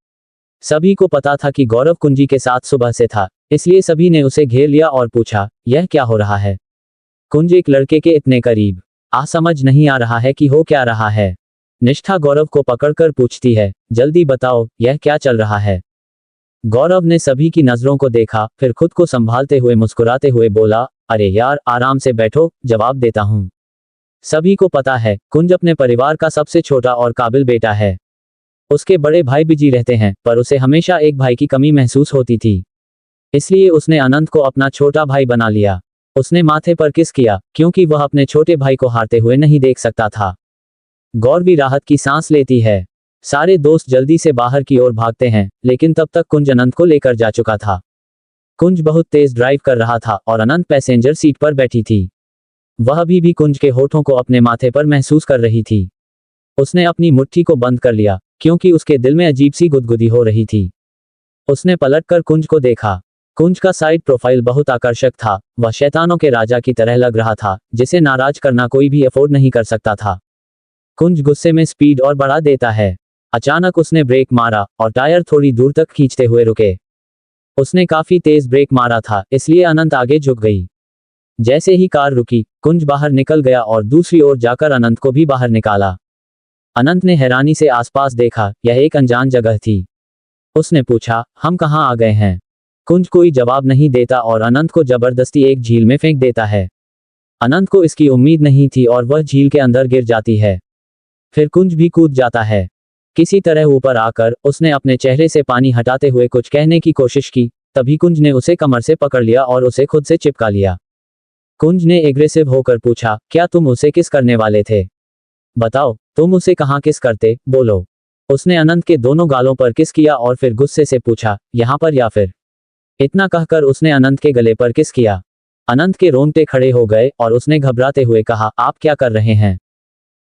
सभी को पता था कि गौरव कुंजी के साथ सुबह से था, इसलिए सभी ने उसे घेर लिया और पूछा, यह क्या हो रहा है? कुंज एक लड़के के इतने करीब, समझ नहीं आ रहा है कि हो क्या रहा है। निष्ठा गौरव को पकड़कर पूछती है, जल्दी बताओ, यह क्या चल रहा है? गौरव ने सभी की नजरों को देखा, फिर खुद को संभालते हुए मुस्कुराते हुए बोला, अरे यार, आराम से बैठो, जवाब देता हूं। सभी को पता है, कुंज अपने परिवार का सबसे छोटा और काबिल बेटा है। उसके बड़े भाई बिजी रहते हैं, पर उसे हमेशा एक भाई की कमी महसूस होती थी। इसलिए उसने अनंत को अपना छोटा भाई बना लिया। उसने माथे पर किस किया, क्योंकि वह अपने छोटे भाई को हारते हुए नहीं देख सकता था। गौरवी राहत की सांस लेती है। सारे दोस्त जल्दी से बाहर की ओर भागते हैं, लेकिन तब तक कुंज अनंत को लेकर जा चुका था। कुंज बहुत तेज ड्राइव कर रहा था और अनंत पैसेंजर सीट पर बैठी थी। वह अभी भी कुंज के होठों को अपने माथे पर महसूस कर रही थी। उसने अपनी मुट्ठी को बंद कर लिया, क्योंकि उसके दिल में अजीब सी गुदगुदी हो रही थी। उसने पलटकर कुंज को देखा। कुंज का साइड प्रोफाइल बहुत आकर्षक था। वह शैतानों के राजा की तरह लग रहा था, जिसे नाराज करना कोई भी अफोर्ड नहीं कर सकता था। कुंज गुस्से में स्पीड और बढ़ा देता है। अचानक उसने ब्रेक मारा और टायर थोड़ी दूर तक खींचते हुए रुके। उसने काफी तेज ब्रेक मारा था, इसलिए अनंत आगे झुक गई। जैसे ही कार रुकी, कुंज बाहर निकल गया और दूसरी ओर जाकर अनंत को भी बाहर निकाला। अनंत ने हैरानी से आसपास देखा, यह एक अनजान जगह थी। उसने पूछा, हम कहाँ आ गए हैं? कुंज कोई जवाब नहीं देता और अनंत को जबरदस्ती एक झील में फेंक देता है। अनंत को इसकी उम्मीद नहीं थी और वह झील के अंदर गिर जाती है। फिर कुंज भी कूद जाता है। किसी तरह ऊपर आकर उसने अपने चेहरे से पानी हटाते हुए कुछ कहने की कोशिश की, तभी कुंज ने उसे कमर से पकड़ लिया और उसे खुद से चिपका लिया। कुंज ने एग्रेसिव होकर पूछा, क्या तुम उसे किस करने वाले थे? बताओ, तुम उसे कहाँ किस करते, बोलो। उसने अनंत के दोनों गालों पर किस किया और फिर गुस्से से पूछा, यहाँ पर या फिर? इतना कहकर उसने अनंत के गले पर किस किया। अनंत के रोंगटे खड़े हो गए और उसने घबराते हुए कहा, आप क्या कर रहे हैं?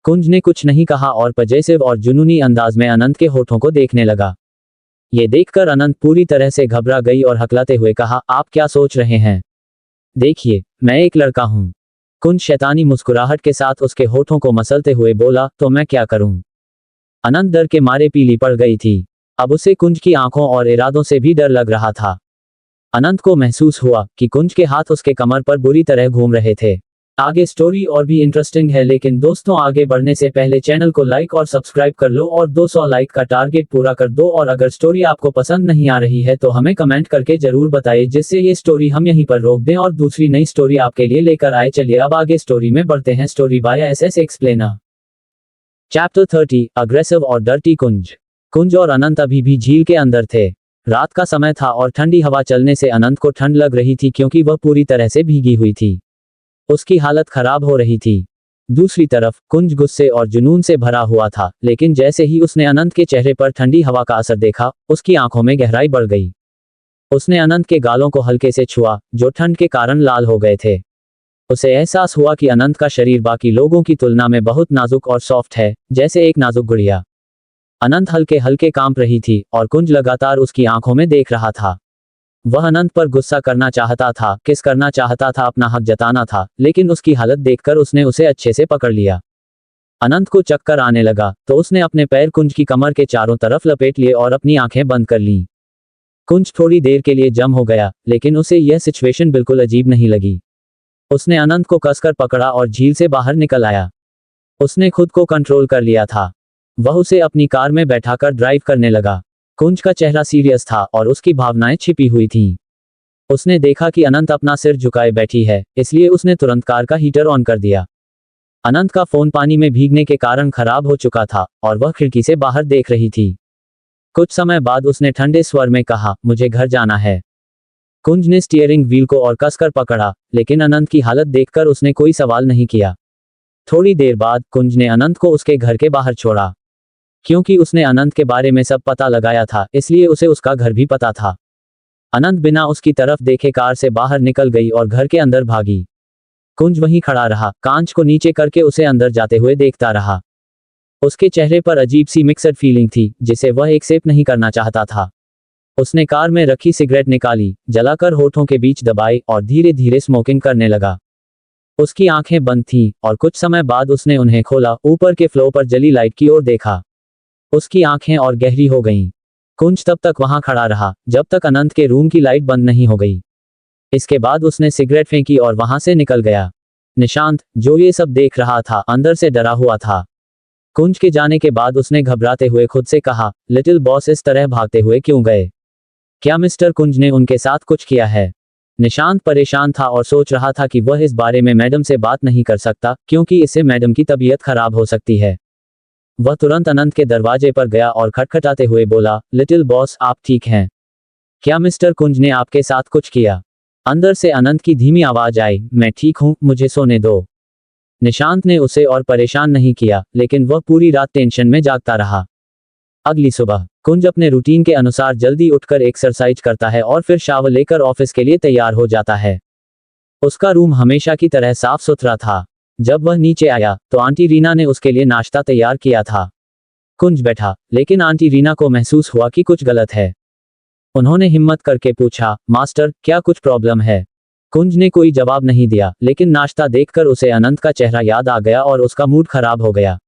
कुंज ने कुछ नहीं कहा और पजेसिव और जुनूनी अंदाज में अनंत के होठों को देखने लगा। ये देखकर अनंत पूरी तरह से घबरा गई और हकलाते हुए कहा, आप क्या सोच रहे हैं? देखिए, मैं एक लड़का हूँ। कुंज शैतानी मुस्कुराहट के साथ उसके होठों को मसलते हुए बोला, तो मैं क्या करूँ? अनंत डर के मारे पीली पड़ गई थी। अब उसे कुंज की आंखों और इरादों से भी डर लग रहा था। अनंत को महसूस हुआ कि कुंज के हाथ उसके कमर पर बुरी तरह घूम रहे थे। आगे स्टोरी और भी इंटरेस्टिंग है, लेकिन दोस्तों आगे बढ़ने से पहले चैनल को लाइक और सब्सक्राइब कर लो और 200 लाइक का टारगेट पूरा कर दो। और अगर स्टोरी आपको पसंद नहीं आ रही है तो हमें कमेंट करके जरूर बताइए, जिससे ये स्टोरी हम यहीं पर रोक दें और दूसरी नई स्टोरी आपके लिए लेकर आए। चलिए अब आगे स्टोरी में बढ़ते हैं। Story bye SS explainer. Chapter 30, aggressive और डर्टी कुंज। कुंज और अनंत अभी भी झील के अंदर थे। रात का समय था और ठंडी हवा चलने से अनंत को ठंड लग रही थी क्योंकि वह पूरी तरह से भीगी हुई थी। उसकी हालत खराब हो रही थी। दूसरी तरफ कुंज गुस्से और जुनून से भरा हुआ था, लेकिन जैसे ही उसने अनंत के चेहरे पर ठंडी हवा का असर देखा, उसकी आंखों में गहराई बढ़ गई। उसने अनंत के गालों को हल्के से छुआ, जो ठंड के कारण लाल हो गए थे। उसे एहसास हुआ कि अनंत का शरीर बाकी लोगों की तुलना में बहुत नाजुक और सॉफ्ट है, जैसे एक नाजुक गुड़िया। अनंत हल्के हल्के कांप रही थी और कुंज लगातार उसकी आंखों में देख रहा था। वह अनंत पर गुस्सा करना चाहता था, किस करना चाहता था, अपना हक जताना था, लेकिन उसकी हालत देखकर उसने उसे अच्छे से पकड़ लिया। अनंत को चक्कर आने लगा तो उसने अपने पैर कुंज की कमर के चारों तरफ लपेट लिए और अपनी आंखें बंद कर लीं। कुंज थोड़ी देर के लिए जम हो गया, लेकिन उसे यह सिचुएशन बिल्कुल अजीब नहीं लगी। उसने अनंत को कसकर पकड़ा और झील से बाहर निकल आया। उसने खुद को कंट्रोल कर लिया था। वह उसे अपनी कार में बैठाकर ड्राइव करने लगा। कुंज का चेहरा सीरियस था और उसकी भावनाएं छिपी हुई थीं। उसने देखा कि अनंत अपना सिर झुकाए बैठी है, इसलिए उसने तुरंत कार का हीटर ऑन कर दिया। अनंत का फोन पानी में भीगने के कारण खराब हो चुका था और वह खिड़की से बाहर देख रही थी। कुछ समय बाद उसने ठंडे स्वर में कहा, मुझे घर जाना है। कुंज ने स्टीयरिंग व्हील को और कसकर पकड़ा, लेकिन अनंत की हालत देखकर उसने कोई सवाल नहीं किया। थोड़ी देर बाद कुंज ने अनंत को उसके घर के बाहर छोड़ा। क्योंकि उसने अनंत के बारे में सब पता लगाया था, इसलिए उसे उसका घर भी पता था। अनंत बिना उसकी तरफ देखे कार से बाहर निकल गई और घर के अंदर भागी। कुंज वहीं खड़ा रहा, कांच को नीचे करके उसे अंदर जाते हुए देखता रहा। उसके चेहरे पर अजीब सी मिक्सड फीलिंग थी, जिसे वह एक्सेप्ट नहीं करना चाहता था। उसने कार में रखी सिगरेट निकाली, जलाकर होठों के बीच दबाई और धीरे धीरे स्मोकिंग करने लगा। उसकी आंखें बंद थीं और कुछ समय बाद उसने उन्हें खोला, ऊपर के फ्लोर पर जली लाइट की ओर देखा। उसकी आंखें और गहरी हो गईं। कुंज तब तक वहां खड़ा रहा, जब तक अनंत के रूम की लाइट बंद नहीं हो गई। इसके बाद उसने सिगरेट फेंकी और वहां से निकल गया। निशांत, जो ये सब देख रहा था, अंदर से डरा हुआ था। कुंज के जाने के बाद उसने घबराते हुए खुद से कहा, लिटिल बॉस इस तरह भागते हुए क्यों गए? क्या मिस्टर कुंज ने उनके साथ कुछ किया है? निशांत परेशान था और सोच रहा था कि वह इस बारे में मैडम से बात नहीं कर सकता, क्योंकि इससे मैडम की तबीयत खराब हो सकती है। वह तुरंत अनंत के दरवाजे पर गया और खटखटाते हुए बोला, लिटिल बॉस, आप ठीक हैं? क्या मिस्टर कुंज ने आपके साथ कुछ किया? अंदर से अनंत की धीमी आवाज आई, मैं ठीक हूं, मुझे सोने दो। निशांत ने उसे और परेशान नहीं किया, लेकिन वह पूरी रात टेंशन में जागता रहा। अगली सुबह कुंज अपने रूटीन के अनुसार जल्दी उठकर एक्सरसाइज करता है और फिर शावर लेकर ऑफिस के लिए तैयार हो जाता है। उसका रूम हमेशा की तरह साफ सुथरा था। जब वह नीचे आया तो आंटी रीना ने उसके लिए नाश्ता तैयार किया था। कुंज बैठा, लेकिन आंटी रीना को महसूस हुआ कि कुछ गलत है। उन्होंने हिम्मत करके पूछा, मास्टर, क्या कुछ प्रॉब्लम है? कुंज ने कोई जवाब नहीं दिया, लेकिन नाश्ता देखकर उसे अनंत का चेहरा याद आ गया और उसका मूड खराब हो गया।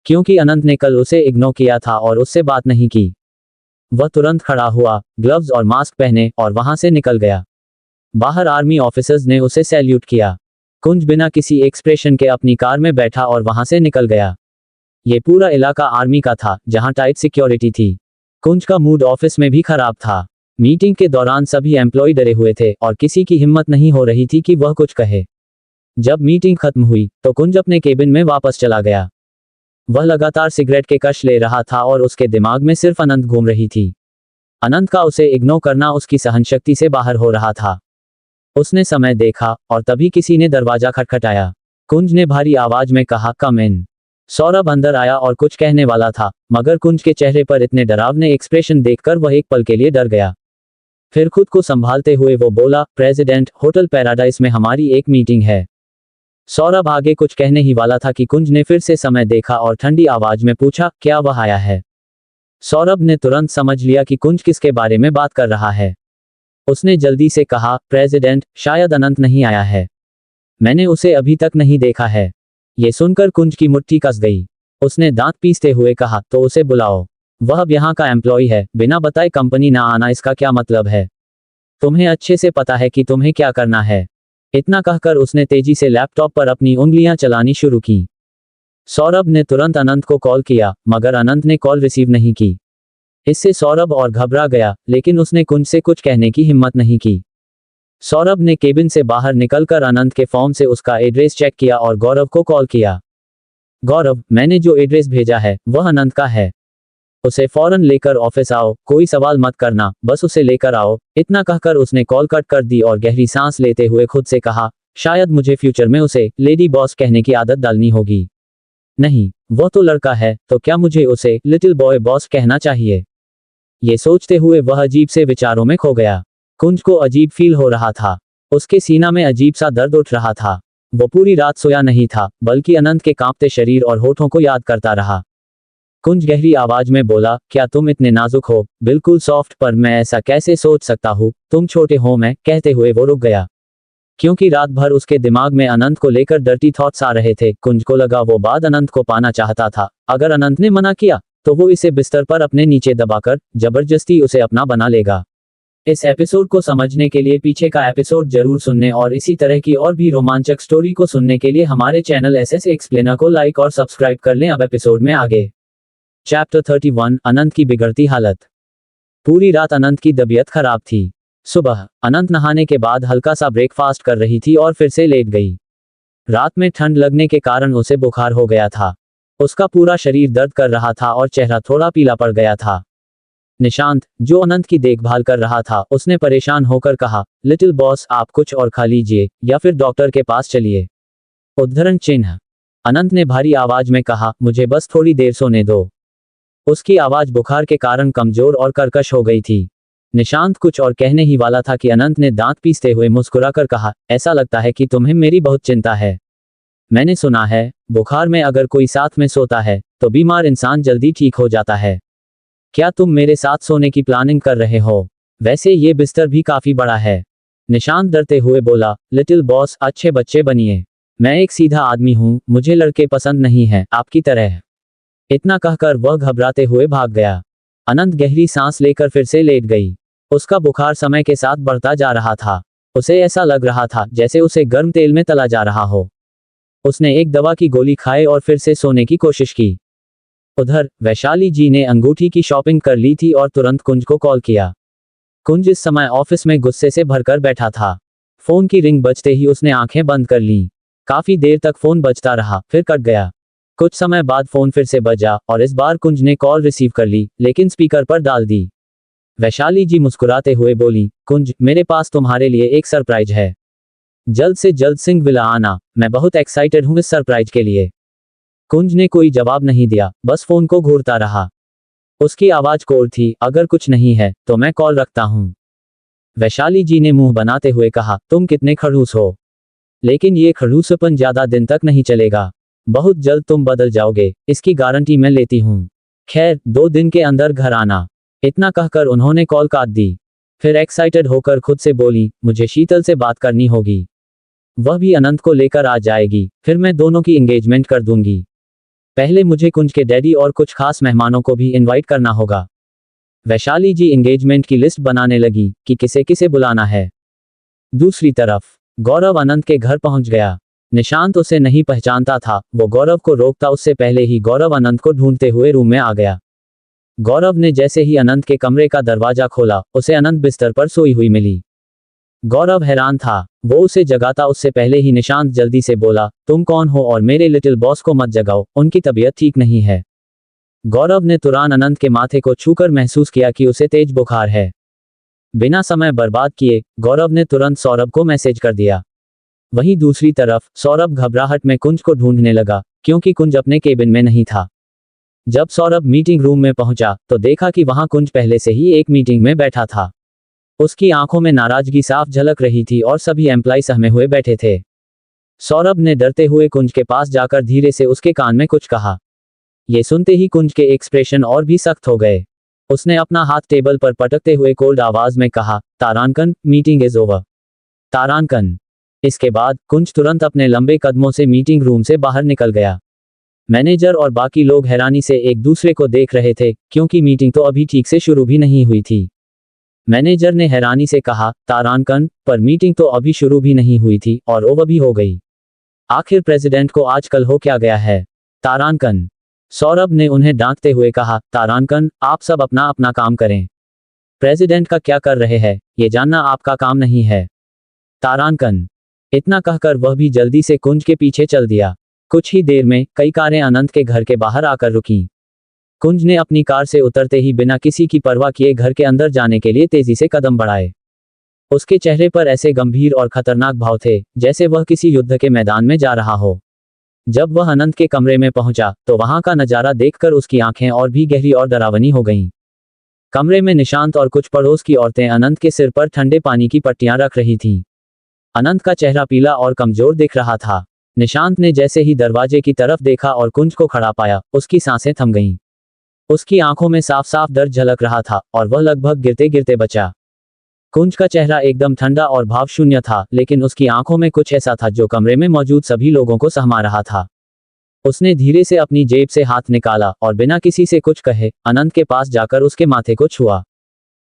क्योंकि अनंत ने कल उसे इग्नोर किया था और उससे बात नहीं की। वह तुरंत खड़ा हुआ, ग्लव्स और मास्क पहने और वहां से निकल गया। बाहर आर्मी ऑफिसर्स ने उसे सैल्यूट किया। कुंज बिना किसी एक्सप्रेशन के अपनी कार में बैठा और वहां से निकल गया। ये पूरा इलाका आर्मी का था, जहां टाइट सिक्योरिटी थी। कुंज का मूड ऑफिस में भी खराब था। मीटिंग के दौरान सभी एम्प्लॉय डरे हुए थे और किसी की हिम्मत नहीं हो रही थी कि वह कुछ कहे। जब मीटिंग खत्म हुई तो कुंज अपने केबिन में वापस चला गया। वह लगातार सिगरेट के कश ले रहा था और उसके दिमाग में सिर्फ अनंत घूम रही थी। अनंत का उसे इग्नोर करना उसकी सहनशक्ति से बाहर हो रहा था। उसने समय देखा और तभी किसी ने दरवाजा खटखटाया। कुंज ने भारी आवाज में कहा, कम इन। सौरभ अंदर आया और कुछ कहने वाला था, मगर कुंज के चेहरे पर इतने डरावने एक्सप्रेशन देखकर वह एक पल के लिए डर गया। फिर खुद को संभालते हुए वो बोला, प्रेसिडेंट, होटल पैराडाइज में हमारी एक मीटिंग है। सौरभ आगे कुछ कहने ही वाला था कि कुंज ने फिर से समय देखा और ठंडी आवाज में पूछा, क्या वह आया है? सौरभ ने तुरंत समझ लिया कि कुंज किसके बारे में बात कर रहा है। उसने जल्दी से कहा, प्रेसिडेंट, शायद अनंत नहीं आया है। मैंने उसे अभी तक नहीं देखा है। ये सुनकर कुंज की मुट्ठी कस गई। उसने दांत पीसते हुए कहा, तो उसे बुलाओ। वह अब यहाँ का एम्प्लॉय है, बिना बताए कंपनी ना आना इसका क्या मतलब है? तुम्हें अच्छे से पता है कि तुम्हें क्या करना है। इतना कहकर उसने तेजी से लैपटॉप पर अपनी उंगलियां चलानी शुरू की। सौरभ ने तुरंत अनंत को कॉल किया, मगर अनंत ने कॉल रिसीव नहीं की। इससे सौरभ और घबरा गया, लेकिन उसने कुंज से कुछ कहने की हिम्मत नहीं की। सौरभ ने केबिन से बाहर निकलकर अनंत के फोन से उसका एड्रेस चेक किया और गौरव को कॉल किया। गौरव, मैंने जो एड्रेस भेजा है वह अनंत का है। उसे फौरन लेकर ऑफिस आओ, कोई सवाल मत करना, बस उसे लेकर आओ। इतना कहकर उसने कॉल कट कर दी और गहरी सांस लेते हुए खुद से कहा, शायद मुझे फ्यूचर में उसे लेडी बॉस कहने की आदत डालनी होगी। नहीं, वो तो लड़का है, तो क्या मुझे उसे लिटिल बॉय बॉस कहना चाहिए? ये सोचते हुए वह अजीब से विचारों में खो गया। कुंज को अजीब फील हो रहा था। उसके सीना में अजीब सा दर्द उठ रहा था। वो पूरी रात सोया नहीं था, बल्कि अनंत के कांपते शरीर और होठों को याद करता रहा। कुंज गहरी आवाज में बोला, क्या तुम इतने नाजुक हो? बिल्कुल सॉफ्ट, पर मैं ऐसा कैसे सोच सकता हूँ? तुम छोटे हो। मैं कहते हुए वो रुक गया, क्योंकि रात भर उसके दिमाग में अनंत को लेकर डर्टी थॉट्स आ रहे थे। कुंज को लगा वो बाद अनंत को पाना चाहता था। अगर अनंत ने मना किया तो वो इसे बिस्तर पर अपने नीचे दबाकर जबरदस्ती उसे अपना बना लेगा। इस एपिसोड को समझने के लिए पीछे का एपिसोड जरूर सुनने और इसी तरह की और भी रोमांचक स्टोरी को सुनने के लिए हमारे चैनल एसएस एक्सप्लेनर को लाइक और सब्सक्राइब कर लें। अब एपिसोड में आगे। चैप्टर 31, अनंत की बिगड़ती हालत। पूरी रात अनंत की तबीयत खराब थी। सुबह अनंत नहाने के बाद हल्का सा ब्रेकफास्ट कर रही थी और फिर से लेट गई। रात में ठंड लगने के कारण उसे बुखार हो गया था। उसका पूरा शरीर दर्द कर रहा था और चेहरा थोड़ा पीला पड़ गया था। निशांत, जो अनंत की देखभाल कर रहा था, उसने परेशान होकर कहा, लिटिल बॉस, आप कुछ और खा लीजिए या फिर डॉक्टर के पास चलिए। उद्धरण चिन्ह। अनंत ने भारी आवाज में कहा, मुझे बस थोड़ी देर सोने दो। उसकी आवाज बुखार के कारण कमजोर और कर्कश हो गई थी। निशांत कुछ और कहने ही वाला था कि अनंत ने दांत पीसते हुए मुस्कुराकर कहा, ऐसा लगता है कि तुम्हें मेरी बहुत चिंता है। मैंने सुना है, बुखार में अगर कोई साथ में सोता है तो बीमार इंसान जल्दी ठीक हो जाता है। क्या तुम मेरे साथ सोने की प्लानिंग कर रहे हो? वैसे ये बिस्तर भी काफी बड़ा है। निशांत डरते हुए बोला, लिटिल बॉस, अच्छे बच्चे बनिए। मैं एक सीधा आदमी हूँ, मुझे लड़के पसंद नहीं है, आपकी तरह। इतना कहकर वह घबराते हुए भाग गया। अनंत गहरी सांस लेकर फिर से लेट गई। उसका बुखार समय के साथ बढ़ता जा रहा था। उसे ऐसा लग रहा था जैसे उसे गर्म तेल में तला जा रहा हो। उसने एक दवा की गोली खाई और फिर से सोने की कोशिश की। उधर वैशाली जी ने अंगूठी की शॉपिंग कर ली थी और तुरंत कुंज को कॉल किया। कुंज इस समय ऑफिस में गुस्से से भरकर बैठा था। फोन की रिंग बजते ही उसने आंखें बंद कर लीं। काफी देर तक फोन बजता रहा, फिर कट गया। कुछ समय बाद फोन फिर से बजा और इस बार कुंज ने कॉल रिसीव कर ली, लेकिन स्पीकर पर डाल दी। वैशाली जी मुस्कुराते हुए बोली, कुंज, मेरे पास तुम्हारे लिए एक सरप्राइज है। जल्द से जल्द सिंह विला आना। मैं बहुत एक्साइटेड हूँ इस सरप्राइज के लिए। कुंज ने कोई जवाब नहीं दिया, बस फोन को घूरता रहा। उसकी आवाज कोर थी, अगर कुछ नहीं है तो मैं कॉल रखता हूँ। वैशाली जी ने मुंह बनाते हुए कहा, तुम कितने खड़ूस हो। लेकिन ये खड़ूसपन ज्यादा दिन तक नहीं चलेगा। बहुत जल्द तुम बदल जाओगे, इसकी गारंटी मैं लेती हूँ। खैर, 2 दिन के अंदर घर आना। इतना कहकर उन्होंने कॉल काट दी। फिर एक्साइटेड होकर खुद से बोली, मुझे शीतल से बात करनी होगी। वह भी अनंत को लेकर आ जाएगी, फिर मैं दोनों की एंगेजमेंट कर दूंगी। पहले मुझे कुंज के डैडी और कुछ खास मेहमानों को भी इनवाइट करना होगा। वैशाली जी एंगेजमेंट की लिस्ट बनाने लगी कि किसे किसे बुलाना है। दूसरी तरफ गौरव अनंत के घर पहुंच गया। निशांत उसे नहीं पहचानता था। वो गौरव को रोकता उससे पहले ही गौरव अनंत को ढूंढते हुए रूम में आ गया। गौरव ने जैसे ही अनंत के कमरे का दरवाजा खोला, उसे अनंत बिस्तर पर सोई हुई मिली। गौरव हैरान था। वो उसे जगाता उससे पहले ही निशांत जल्दी से बोला, तुम कौन हो और मेरे लिटिल बॉस को मत जगाओ, उनकी तबीयत ठीक नहीं है। गौरव ने तुरंत अनंत के माथे को छूकर महसूस किया कि उसे तेज बुखार है। बिना समय बर्बाद किए गौरव ने तुरंत सौरभ को मैसेज कर दिया। वहीं दूसरी तरफ सौरभ घबराहट में कुंज को ढूंढने लगा, क्योंकि कुंज अपने केबिन में नहीं था। जब सौरभ मीटिंग रूम में पहुंचा तो देखा कि वहां कुंज पहले से ही एक मीटिंग में बैठा था। उसकी आंखों में नाराजगी साफ झलक रही थी और सभी एम्प्लॉय सहमे हुए बैठे थे। सौरभ ने डरते हुए कुंज के पास जाकर धीरे से उसके कान में कुछ कहा। ये सुनते ही कुंज के एक्सप्रेशन और भी सख्त हो गए। उसने अपना हाथ टेबल पर पटकते हुए कोल्ड आवाज में कहा, तारांकन, मीटिंग इज ओवर। तारांकन। इसके बाद कुंज तुरंत अपने लंबे कदमों से मीटिंग रूम से बाहर निकल गया। मैनेजर और बाकी लोग हैरानी से एक दूसरे को देख रहे थे, क्योंकि मीटिंग तो अभी ठीक से शुरू भी नहीं हुई थी। मैनेजर ने हैरानी से कहा, तारांकन, पर मीटिंग तो अभी शुरू भी नहीं हुई थी और ओवर भी हो गई। आखिर प्रेसिडेंट को आजकल हो क्या गया है? तारांकन। सौरभ ने उन्हें डांटते हुए कहा, तारांकन, आप सब अपना अपना काम करें। प्रेसिडेंट का क्या कर रहे हैं, ये जानना आपका काम नहीं है। तारांकन। इतना कहकर वह भी जल्दी से कुंज के पीछे चल दिया। कुछ ही देर में कई कारें अनंत के घर के बाहर आकर रुकीं। कुंज ने अपनी कार से उतरते ही बिना किसी की परवाह किए घर के अंदर जाने के लिए तेजी से कदम बढ़ाए। उसके चेहरे पर ऐसे गंभीर और खतरनाक भाव थे, जैसे वह किसी युद्ध के मैदान में जा रहा हो। जब वह अनंत के कमरे में पहुंचा, तो वहां का नजारा देखकर उसकी आंखें और भी गहरी और डरावनी हो गईं। कमरे में निशांत और कुछ पड़ोस की औरतें अनंत के सिर पर ठंडे पानी की पट्टियां रख रही थीं। अनंत का चेहरा पीला और कमजोर दिख रहा था। निशांत ने जैसे ही दरवाजे की तरफ देखा और कुंज को खड़ा पाया, उसकी सांसें थम गईं। उसकी आंखों में साफ साफ दर्द झलक रहा था और वह लगभग गिरते गिरते बचा। कुंज का चेहरा एकदम ठंडा और भावशून्य था, लेकिन उसकी आंखों में कुछ ऐसा था जो कमरे में मौजूद सभी लोगों को सहमा रहा था। उसने धीरे से अपनी जेब से हाथ निकाला और बिना किसी से कुछ कहे अनंत के पास जाकर उसके माथे को छुआ।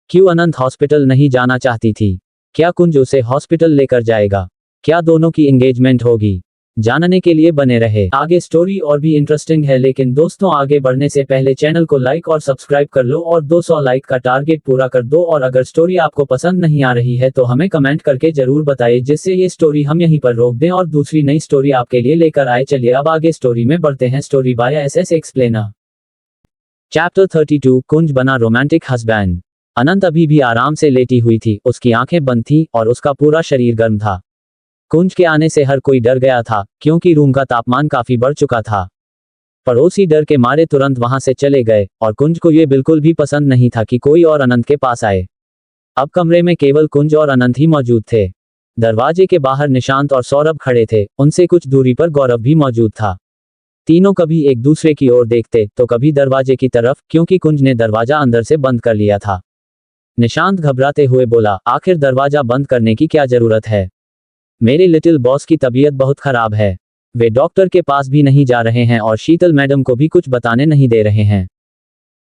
क्यों अनंत हॉस्पिटल नहीं जाना चाहती थी? क्या कुंज उसे हॉस्पिटल लेकर जाएगा? क्या दोनों की एंगेजमेंट होगी? जानने के लिए बने रहे। आगे स्टोरी और भी इंटरेस्टिंग है, लेकिन दोस्तों आगे बढ़ने से पहले चैनल को लाइक और सब्सक्राइब कर लो और 200 लाइक का टारगेट पूरा कर दो। और अगर स्टोरी आपको पसंद नहीं आ रही है तो हमें कमेंट करके जरूर बताइए, जिससे ये स्टोरी हम यहीं पर रोक दें और दूसरी नई स्टोरी आपके लिए लेकर आए। चलिए अब आगे स्टोरी में बढ़ते हैं। Story bye SS explainer. Chapter 32। कुंज बना रोमांटिक हस्बैंड। अनंत अभी भी आराम से लेटी हुई थी, उसकी आंखें बंद थीं और उसका पूरा शरीर गर्म था। कुंज के आने से हर कोई डर गया था, क्योंकि रूम का तापमान काफी बढ़ चुका था। पड़ोसी डर के मारे तुरंत वहां से चले गए और कुंज को यह बिल्कुल भी पसंद नहीं था कि कोई और अनंत के पास आए। अब कमरे में केवल कुंज और अनंत ही मौजूद थे। दरवाजे के बाहर निशांत और सौरभ खड़े थे, उनसे कुछ दूरी पर गौरव भी मौजूद था। तीनों कभी एक दूसरे की ओर देखते तो कभी दरवाजे की तरफ, क्योंकि कुंज ने दरवाजा अंदर से बंद कर लिया था। निशांत घबराते हुए बोला, आखिर दरवाजा बंद करने की क्या जरूरत है? मेरे लिटिल बॉस की तबीयत बहुत खराब है। वे डॉक्टर के पास भी नहीं जा रहे हैं और शीतल मैडम को भी कुछ बताने नहीं दे रहे हैं।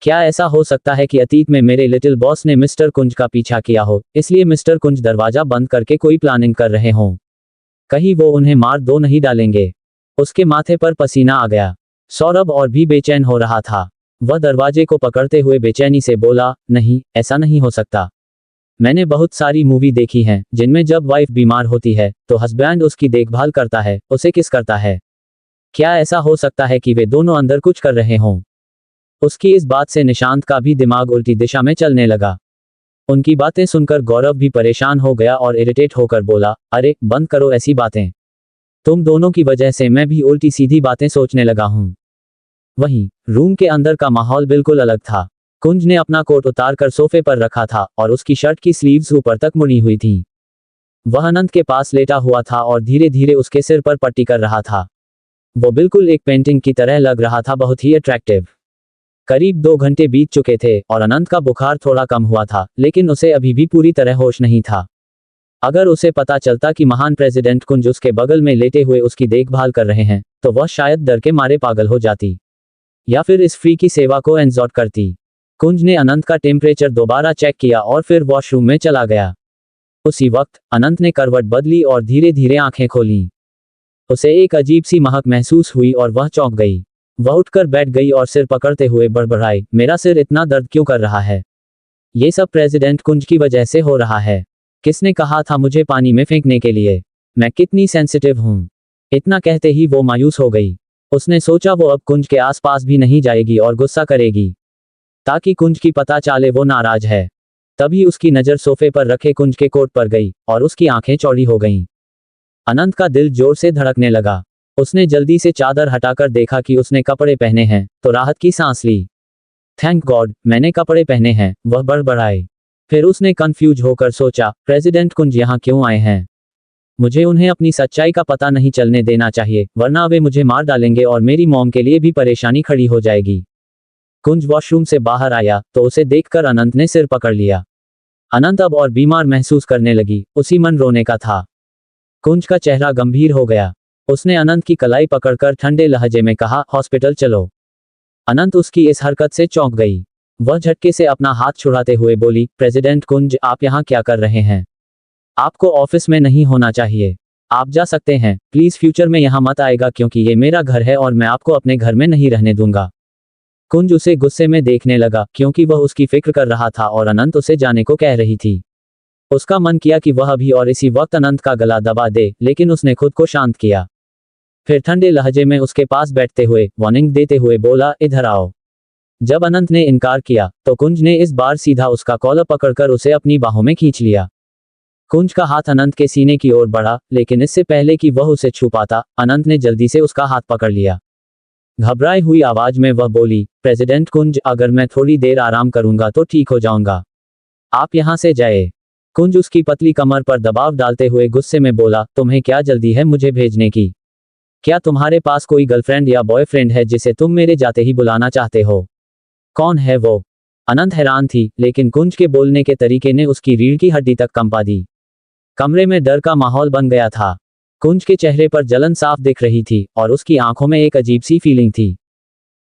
क्या ऐसा हो सकता है कि अतीत में मेरे लिटिल बॉस ने मिस्टर कुंज का पीछा किया हो, इसलिए मिस्टर कुंज दरवाजा बंद करके कोई प्लानिंग कर रहे हों? कहीं वो उन्हें मार दो नहीं डालेंगे? उसके माथे पर पसीना आ गया। सौरभ और भी बेचैन हो रहा था। वह दरवाजे को पकड़ते हुए बेचैनी से बोला, नहीं, ऐसा नहीं हो सकता। मैंने बहुत सारी मूवी देखी हैं, जिनमें जब वाइफ बीमार होती है तो हस्बैंड उसकी देखभाल करता है, उसे किस करता है। क्या ऐसा हो सकता है कि वे दोनों अंदर कुछ कर रहे हों? उसकी इस बात से निशांत का भी दिमाग उल्टी दिशा में चलने लगा। उनकी बातें सुनकर गौरव भी परेशान हो गया और इरिटेट होकर बोला, अरे बंद करो ऐसी बातें। तुम दोनों की वजह से मैं भी उल्टी सीधी बातें सोचने लगा हूं। वहीं रूम के अंदर का माहौल बिल्कुल अलग था। कुंज ने अपना कोट उतारकर सोफे पर रखा था और उसकी शर्ट की स्लीव्स ऊपर तक मुड़ी हुई थी। वह अनंत के पास लेटा हुआ था और धीरे धीरे उसके सिर पर पट्टी कर रहा था। वो बिल्कुल एक पेंटिंग की तरह लग रहा था, बहुत ही अट्रैक्टिव। करीब 2 घंटे बीत चुके थे और अनंत का बुखार थोड़ा कम हुआ था, लेकिन उसे अभी भी पूरी तरह होश नहीं था। अगर उसे पता चलता कि महान प्रेसिडेंट कुंज उसके बगल में लेटे हुए उसकी देखभाल कर रहे हैं, तो वह शायद डर के मारे पागल हो जाती, या फिर इस फ्री की सेवा को एंजॉय करती। कुंज ने अनंत का टेम्परेचर दोबारा चेक किया और फिर वॉशरूम में चला गया। उसी वक्त अनंत ने करवट बदली और धीरे धीरे आंखें खोलीं। उसे एक अजीब सी महक महसूस हुई और वह चौंक गई। वह उठकर बैठ गई और सिर पकड़ते हुए बड़बड़ाई, मेरा सिर इतना दर्द क्यों कर रहा है? ये सब प्रेसिडेंट कुंज की वजह से हो रहा है। किसने कहा था मुझे पानी में फेंकने के लिए? मैं कितनी सेंसिटिव हूं। इतना कहते ही वो मायूस हो गई। उसने सोचा वो अब कुंज के आसपास भी नहीं जाएगी और गुस्सा करेगी, ताकि कुंज की पता चले वो नाराज है। तभी उसकी नजर सोफे पर रखे कुंज के कोट पर गई और उसकी आंखें चौड़ी हो गईं। अनंत का दिल जोर से धड़कने लगा। उसने जल्दी से चादर हटाकर देखा कि उसने कपड़े पहने हैं, तो राहत की सांस ली। थैंक गॉड, मैंने कपड़े पहने हैं, वह बड़बड़ाई। फिर उसने कंफ्यूज होकर सोचा, प्रेसिडेंट कुंज यहाँ क्यों आए हैं? मुझे उन्हें अपनी सच्चाई का पता नहीं चलने देना चाहिए, वरना वे मुझे मार डालेंगे और मेरी मॉम के लिए भी परेशानी खड़ी हो जाएगी। कुंज वॉशरूम से बाहर आया तो उसे देखकर अनंत ने सिर पकड़ लिया। अनंत अब और बीमार महसूस करने लगी, उसी मन रोने का था। कुंज का चेहरा गंभीर हो गया। उसने अनंत की कलाई पकड़कर ठंडे लहजे में कहा, हॉस्पिटल चलो। अनंत उसकी इस हरकत से चौंक गई। वह झटके से अपना हाथ छुड़ाते हुए बोली, प्रेसिडेंट कुंज, आप यहाँ क्या कर रहे हैं? आपको ऑफिस में नहीं होना चाहिए। आप जा सकते हैं, प्लीज फ्यूचर में यहाँ मत आएगा, क्योंकि ये मेरा घर है और मैं आपको अपने घर में नहीं रहने दूंगा। कुंज उसे गुस्से में देखने लगा, क्योंकि वह उसकी फिक्र कर रहा था और अनंत उसे जाने को कह रही थी। उसका मन किया कि वह अभी और इसी वक्त अनंत का गला दबा दे, लेकिन उसने खुद को शांत किया। फिर ठंडे लहजे में उसके पास बैठते हुए वार्निंग देते हुए बोला, इधर आओ। जब अनंत ने इनकार किया तो कुंज ने इस बार सीधा उसका कॉलर पकड़कर उसे अपनी बाहों में खींच लिया। कुंज का हाथ अनंत के सीने की ओर बढ़ा, लेकिन इससे पहले कि वह उसे छू पाता, अनंत ने जल्दी से उसका हाथ पकड़ लिया। घबराई हुई आवाज में वह बोली, प्रेसिडेंट कुंज, अगर मैं थोड़ी देर आराम करूंगा तो ठीक हो जाऊंगा। आप यहां से जाए। कुंज उसकी पतली कमर पर दबाव डालते हुए गुस्से में बोला, तुम्हें क्या जल्दी है मुझे भेजने की? क्या तुम्हारे पास कोई गर्लफ्रेंड या बॉयफ्रेंड है जिसे तुम मेरे जाते ही बुलाना चाहते हो? कौन है वो? अनंत हैरान थी, लेकिन कुंज के बोलने के तरीके ने उसकी रीढ़ की हड्डी तक कंपा दी। कमरे में डर का माहौल बन गया था। कुंज के चेहरे पर जलन साफ दिख रही थी और उसकी आंखों में एक अजीब सी फीलिंग थी।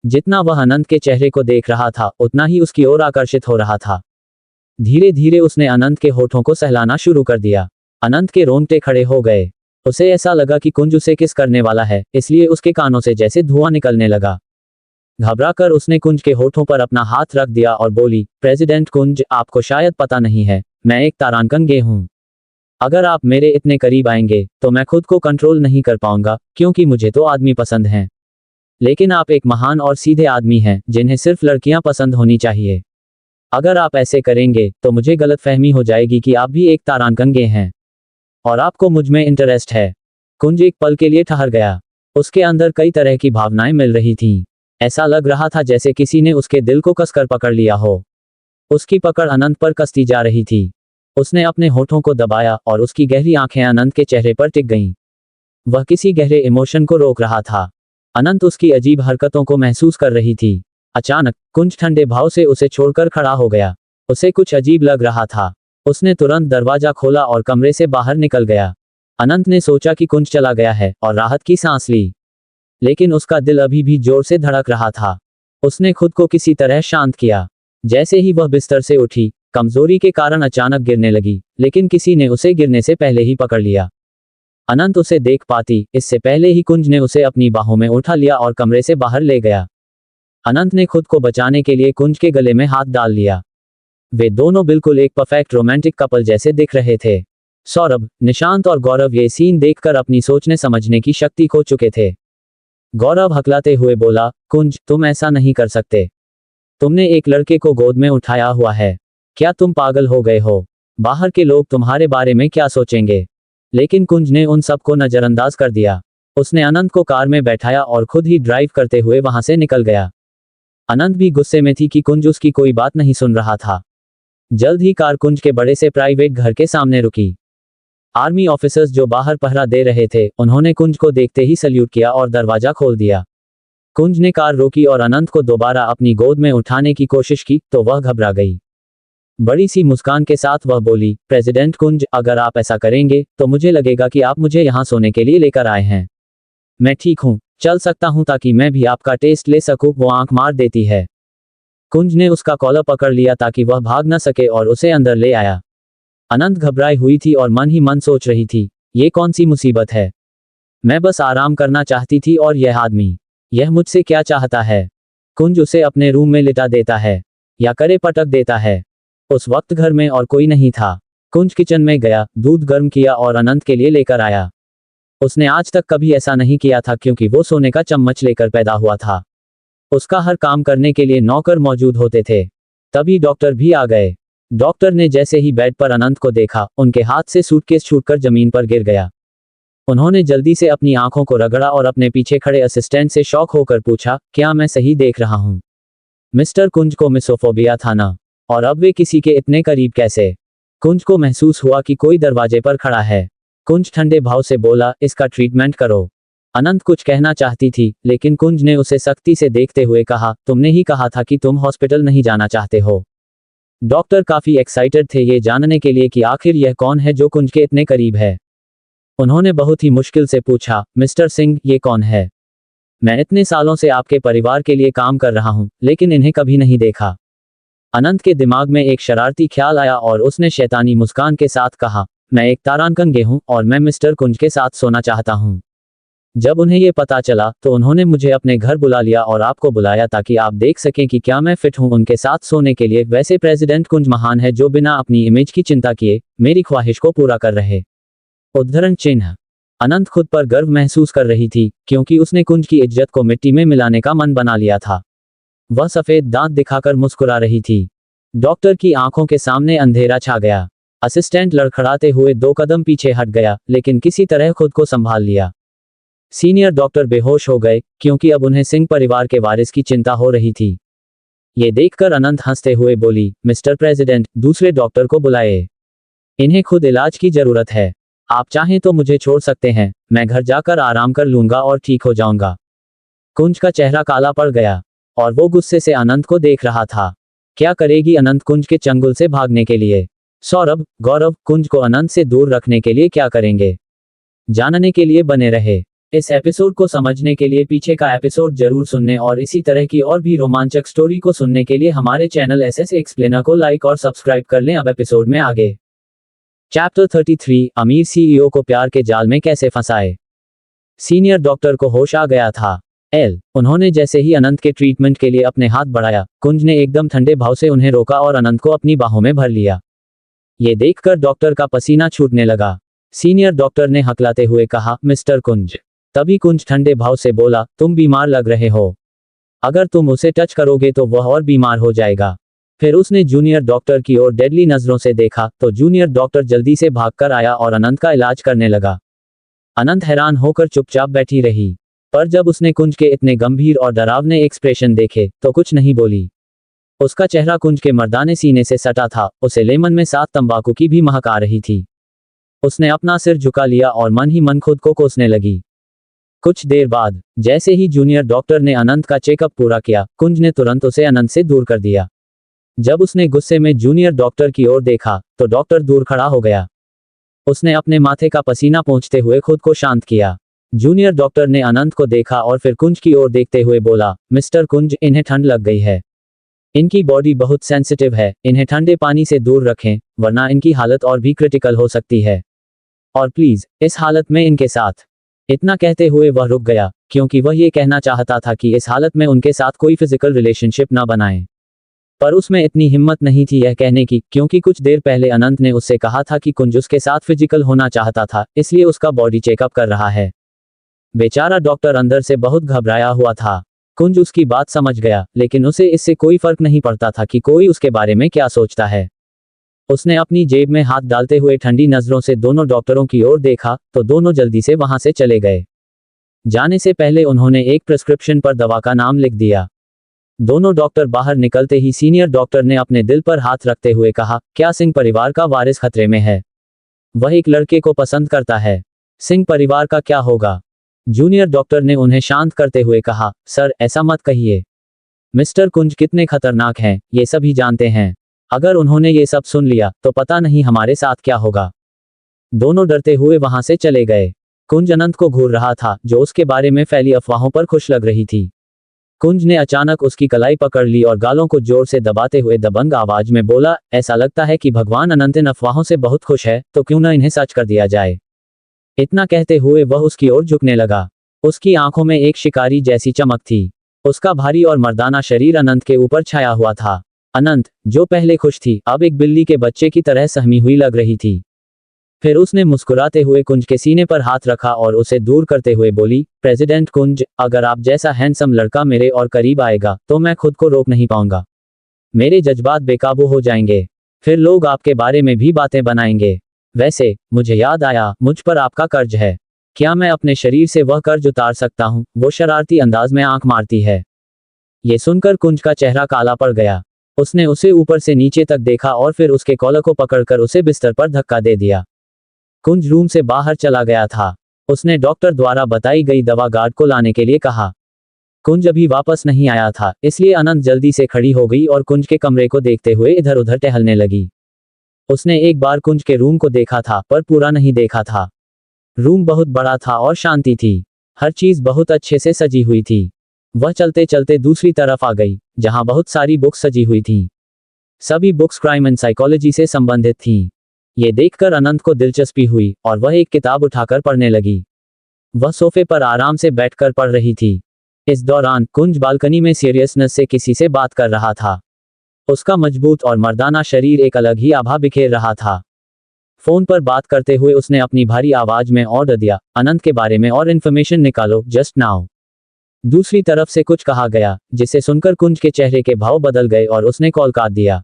जितना वह अनंत के चेहरे को देख रहा था, उतना ही उसकी ओर आकर्षित हो रहा था। धीरे धीरे उसने अनंत के होठों को सहलाना शुरू कर दिया। अनंत के रोंगटे खड़े हो गए। उसे ऐसा लगा कि कुंज उसे किस करने वाला है, इसलिए उसके कानों से जैसे धुआं निकलने लगा। घबराकर उसने कुंज के होठों पर अपना हाथ रख दिया और बोली, प्रेसिडेंट कुंज, आपको शायद पता नहीं है, मैं एक तारांकन गे हूं। अगर आप मेरे इतने करीब आएंगे तो मैं खुद को कंट्रोल नहीं कर पाऊंगा, क्योंकि मुझे तो आदमी पसंद हैं। लेकिन आप एक महान और सीधे आदमी हैं जिन्हें सिर्फ लड़कियां पसंद होनी चाहिए। अगर आप ऐसे करेंगे तो मुझे गलतफहमी हो जाएगी कि आप भी एक तारांकन गे हैं और आपको मुझ में इंटरेस्ट है। कुंज एक पल के लिए ठहर गया। उसके अंदर कई तरह की भावनाएं मिल रही थीं। ऐसा लग रहा था जैसे किसी ने उसके दिल को कसकर पकड़ लिया हो। उसकी पकड़ अनंत पर कसती जा रही थी। उसने अपने होठों को दबाया और उसकी गहरी आंखें अनंत के चेहरे पर टिक गईं। वह किसी गहरे इमोशन को रोक रहा था। अनंत उसकी अजीब हरकतों को महसूस कर रही थी। अचानक कुंज ठंडे भाव से उसे छोड़कर खड़ा हो गया। उसे कुछ अजीब लग रहा था। उसने तुरंत दरवाजा खोला और कमरे से बाहर निकल गया। अनंत ने सोचा कि कुंज चला गया है और राहत की सांस ली, लेकिन उसका दिल अभी भी जोर से धड़क रहा था। उसने खुद को किसी तरह शांत किया। जैसे ही वह बिस्तर से उठी, कमजोरी के कारण अचानक गिरने लगी, लेकिन किसी ने उसे गिरने से पहले ही पकड़ लिया। अनंत उसे देख पाती, इससे पहले ही कुंज ने उसे अपनी बाहों में उठा लिया और कमरे से बाहर ले गया। अनंत ने खुद को बचाने के लिए कुंज के गले में हाथ डाल लिया। वे दोनों बिल्कुल एक परफेक्ट रोमांटिक कपल जैसे दिख रहे थे। सौरभ, निशांत और गौरव ये सीन देखकर अपनी सोचने समझने की शक्ति खो चुके थे। गौरव हकलाते हुए बोला, कुंज, तुम ऐसा नहीं कर सकते। तुमने एक लड़के को गोद में उठाया हुआ है। क्या तुम पागल हो गए हो? बाहर के लोग तुम्हारे बारे में क्या सोचेंगे? लेकिन कुंज ने उन सबको नजरअंदाज कर दिया। उसने अनंत को कार में बैठाया और खुद ही ड्राइव करते हुए वहां से निकल गया। अनंत भी गुस्से में थी कि कुंज उसकी कोई बात नहीं सुन रहा था। जल्द ही कार कुंज के बड़े से प्राइवेट घर के सामने रुकी। आर्मी ऑफिसर्स जो बाहर पहरा दे रहे थे, उन्होंने कुंज को देखते ही सल्यूट किया और दरवाजा खोल दिया। कुंज ने कार रोकी और अनंत को दोबारा अपनी गोद में उठाने की कोशिश की तो वह घबरा गई। बड़ी सी मुस्कान के साथ वह बोली, प्रेसिडेंट कुंज, अगर आप ऐसा करेंगे तो मुझे लगेगा कि आप मुझे यहाँ सोने के लिए लेकर आए हैं। मैं ठीक हूँ, चल सकता हूँ ताकि मैं भी आपका टेस्ट ले सकूँ। वो आंख मार देती है। कुंज ने उसका कॉलर पकड़ लिया ताकि वह भाग न सके और उसे अंदर ले आया। अनंत घबराई हुई थी और मन ही मन सोच रही थी, ये कौन सी मुसीबत है? मैं बस आराम करना चाहती थी और यह आदमी, यह मुझसे क्या चाहता है? कुंज उसे अपने रूम में लिटा देता है या करे पटक देता है। उस वक्त घर में और कोई नहीं था। कुंज किचन में गया, दूध गर्म किया और अनंत के लिए लेकर आया। उसने आज तक कभी ऐसा नहीं किया था क्योंकि वो सोने का चम्मच लेकर पैदा हुआ था। उसका हर काम करने के लिए नौकर मौजूद होते थे। तभी डॉक्टर भी आ गए। डॉक्टर ने जैसे ही बेड पर अनंत को देखा, उनके हाथ से सूटकेस छूटकर जमीन पर गिर गया। उन्होंने जल्दी से अपनी आंखों को रगड़ा और अपने पीछे खड़े असिस्टेंट से शॉक होकर पूछा, क्या मैं सही देख रहा हूं? मिस्टर कुंज को मिसोफोबिया था ना? और अब वे किसी के इतने करीब कैसे? कुंज को महसूस हुआ कि कोई दरवाजे पर खड़ा है। कुंज ठंडे भाव से बोला, इसका ट्रीटमेंट करो। अनंत कुछ कहना चाहती थी, लेकिन कुंज ने उसे सख्ती से देखते हुए कहा, तुमने ही कहा था कि तुम हॉस्पिटल नहीं जाना चाहते हो। डॉक्टर काफी एक्साइटेड थे ये जानने के लिए कि आखिर यह कौन है जो कुंज के इतने करीब है। उन्होंने बहुत ही मुश्किल से पूछा, मिस्टर सिंह, ये कौन है? मैं इतने सालों से आपके परिवार के लिए काम कर रहा हूं, लेकिन इन्हें कभी नहीं देखा। अनंत के दिमाग में एक शरारती ख्याल आया और उसने शैतानी मुस्कान के साथ कहा, मैं एक तारांकन गे हूं और मैं मिस्टर कुंज के साथ सोना चाहता हूं। जब उन्हें ये पता चला तो उन्होंने मुझे अपने घर बुला लिया और आपको बुलाया ताकि आप देख सकें कि क्या मैं फिट हूं उनके साथ सोने के लिए। वैसे प्रेसिडेंट कुंज महान है जो बिना अपनी इमेज की चिंता किए मेरी ख्वाहिश को पूरा कर रहे। उद्धरण चिन्ह। अनंत खुद पर गर्व महसूस कर रही थी क्योंकि उसने कुंज की इज्जत को मिट्टी में मिलाने का मन बना लिया था। वह सफेद दांत दिखाकर मुस्कुरा रही थी। डॉक्टर की आंखों के सामने अंधेरा छा गया। असिस्टेंट लड़खड़ाते हुए 2 कदम पीछे हट गया, लेकिन किसी तरह खुद को संभाल लिया। सीनियर डॉक्टर बेहोश हो गए, क्योंकि अब उन्हें सिंह परिवार के वारिस की चिंता हो रही थी। ये देखकर अनंत हंसते हुए बोली, मिस्टर प्रेसिडेंट, दूसरे डॉक्टर को बुलाए। इन्हें खुद इलाज की जरूरत है। आप चाहें तो मुझे छोड़ सकते हैं, मैं घर जाकर आराम कर लूंगा और ठीक हो जाऊंगा। कुंज का चेहरा काला पड़ गया और वो गुस्से से अनंत को देख रहा था। क्या करेगी अनंत कुंज के चंगुल से भागने के लिए? सौरभ, गौरव, कुंज को अनंत से दूर रखने के लिए क्या करेंगे? जानने के लिए बने रहे। इस एपिसोड को समझने के लिए पीछे का एपिसोड जरूर सुनने और इसी तरह की और भी रोमांचक स्टोरी को सुनने के लिए हमारे चैनल एसएस एक्सप्लेनर को लाइक और सब्सक्राइब कर लें। अब एपिसोड में आगे। चैप्टर 33, अमीर सीईओ को प्यार के जाल में कैसे फंसाए। सीनियर डॉक्टर को होश आ गया था। उन्होंने जैसे ही अनंत के ट्रीटमेंट के लिए अपने हाथ बढ़ाया, कुंज ने एकदम ठंडे भाव से उन्हें रोका और अनंत को अपनी बाहों में भर लिया। ये देखकर डॉक्टर का पसीना छूटने लगा। सीनियर डॉक्टर ने हकलाते हुए कहा, मिस्टर कुंज। तभी कुंज ठंडे भाव से बोला, तुम बीमार लग रहे हो। अगर तुम उसे टच करोगे तो वह और बीमार हो जाएगा। फिर उसने जूनियर डॉक्टर की ओर डेडली नजरों से देखा तो जूनियर डॉक्टर जल्दी से भागकर आया और अनंत का इलाज करने लगा। अनंत हैरान होकर चुपचाप बैठी रही, पर जब उसने कुंज के इतने गंभीर और डरावने एक्सप्रेशन देखे तो कुछ नहीं बोली। उसका चेहरा कुंज के मर्दाने सीने से सटा था, उसे लेमन में साथ तंबाकू की भी महक आ रही थी। उसने अपना सिर झुका लिया और मन ही मन खुद को कोसने लगी। कुछ देर बाद जैसे ही जूनियर डॉक्टर ने अनंत का चेकअप पूरा किया, कुंज ने तुरंत उसे अनंत से दूर कर दिया। जब उसने गुस्से में जूनियर डॉक्टर की ओर देखा तो डॉक्टर दूर खड़ा हो गया। उसने अपने माथे का पसीना पोंछते हुए खुद को शांत किया। जूनियर डॉक्टर ने अनंत को देखा और फिर कुंज की ओर देखते हुए बोला, मिस्टर कुंज, इन्हें ठंड लग गई है। इनकी बॉडी बहुत सेंसिटिव है, इन्हें ठंडे पानी से दूर रखें, वरना इनकी हालत और भी क्रिटिकल हो सकती है। और प्लीज इस हालत में इनके साथ। इतना कहते हुए वह रुक गया, क्योंकि वह ये कहना चाहता था कि इस हालत में उनके साथ कोई फिजिकल रिलेशनशिप ना बनाएं। पर उसमें इतनी हिम्मत नहीं थी यह कहने की, क्योंकि कुछ देर पहले अनंत ने उससे कहा था कि कुंज उसके साथ फिजिकल होना चाहता था, इसलिए उसका बॉडी चेकअप कर रहा है। बेचारा डॉक्टर अंदर से बहुत घबराया हुआ था। कुंज उसकी बात समझ गया, लेकिन उसे इससे कोई फर्क नहीं पड़ता था कि कोई उसके बारे में क्या सोचता है। उसने अपनी जेब में हाथ डालते हुए ठंडी नजरों से दोनों डॉक्टरों की ओर देखा तो दोनों जल्दी से वहां से चले गए। जाने से पहले उन्होंने एक प्रिस्क्रिप्शन पर दवा का नाम लिख दिया। दोनों डॉक्टर बाहर निकलते ही सीनियर डॉक्टर ने अपने दिल पर हाथ रखते हुए कहा, क्या सिंह परिवार का वारिस खतरे में है? वह एक लड़के को पसंद करता है। सिंह परिवार का क्या होगा? जूनियर डॉक्टर ने उन्हें शांत करते हुए कहा, सर ऐसा मत कहिए। मिस्टर कुंज कितने खतरनाक हैं, ये सभी जानते हैं। अगर उन्होंने ये सब सुन लिया तो पता नहीं हमारे साथ क्या होगा। दोनों डरते हुए वहां से चले गए। कुंज अनंत को घूर रहा था, जो उसके बारे में फैली अफवाहों पर खुश लग रही थी। कुंज ने अचानक उसकी कलाई पकड़ ली और गालों को जोर से दबाते हुए दबंग आवाज में बोला, ऐसा लगता है कि भगवान अनंत इन अफवाहों से बहुत खुश है, तो क्यों न इन्हें सच कर दिया जाए। इतना कहते हुए वह उसकी ओर झुकने लगा। उसकी आंखों में एक शिकारी जैसी चमक थी। उसका भारी और मर्दाना शरीर अनंत के ऊपर छाया हुआ था। अनंत, जो पहले खुश थी, अब एक बिल्ली के बच्चे की तरह सहमी हुई लग रही थी। फिर उसने मुस्कुराते हुए कुंज के सीने पर हाथ रखा और उसे दूर करते हुए बोली, प्रेसिडेंट कुंज, अगर आप जैसा हैंडसम लड़का मेरे और करीब आएगा तो मैं खुद को रोक नहीं पाऊंगा। मेरे जज्बात बेकाबू हो जाएंगे। फिर लोग आपके बारे में भी बातें बनाएंगे। वैसे मुझे याद आया, मुझ पर आपका कर्ज है। क्या मैं अपने शरीर से वह कर्ज उतार सकता हूँ? वो शरारती अंदाज में आंख मारती है। ये सुनकर कुंज का चेहरा काला पड़ गया। उसने उसे ऊपर से नीचे तक देखा और फिर उसके कॉलर को पकड़कर उसे बिस्तर पर धक्का दे दिया। कुंज रूम से बाहर चला गया था। उसने डॉक्टर द्वारा बताई गई दवा गार्ड को लाने के लिए कहा। कुंज अभी वापस नहीं आया था, इसलिए अनंत जल्दी से खड़ी हो गई और कुंज के कमरे को देखते हुए इधर उधर टहलने लगी। उसने एक बार कुंज के रूम को देखा था, पर पूरा नहीं देखा था। रूम बहुत बड़ा था और शांति थी। हर चीज बहुत अच्छे से सजी हुई थी। वह चलते चलते दूसरी तरफ आ गई, जहां बहुत सारी बुक्स सजी हुई थीं। सभी बुक्स क्राइम एंड साइकोलॉजी से संबंधित थीं। ये देखकर अनंत को दिलचस्पी हुई और वह एक किताब उठाकर पढ़ने लगी। वह सोफे पर आराम से बैठकर पढ़ रही थी। इस दौरान कुंज बालकनी में सीरियसनेस से किसी से बात कर रहा था। उसका मजबूत और मर्दाना शरीर एक अलग ही आभा बिखेर रहा था। फोन पर बात करते हुए उसने अपनी भारी आवाज में ऑर्डर दिया, अनंत के बारे में और इन्फॉर्मेशन निकालो, जस्ट नाउ। दूसरी तरफ से कुछ कहा गया, जिसे सुनकर कुंज के चेहरे के भाव बदल गए और उसने कॉल काट दिया।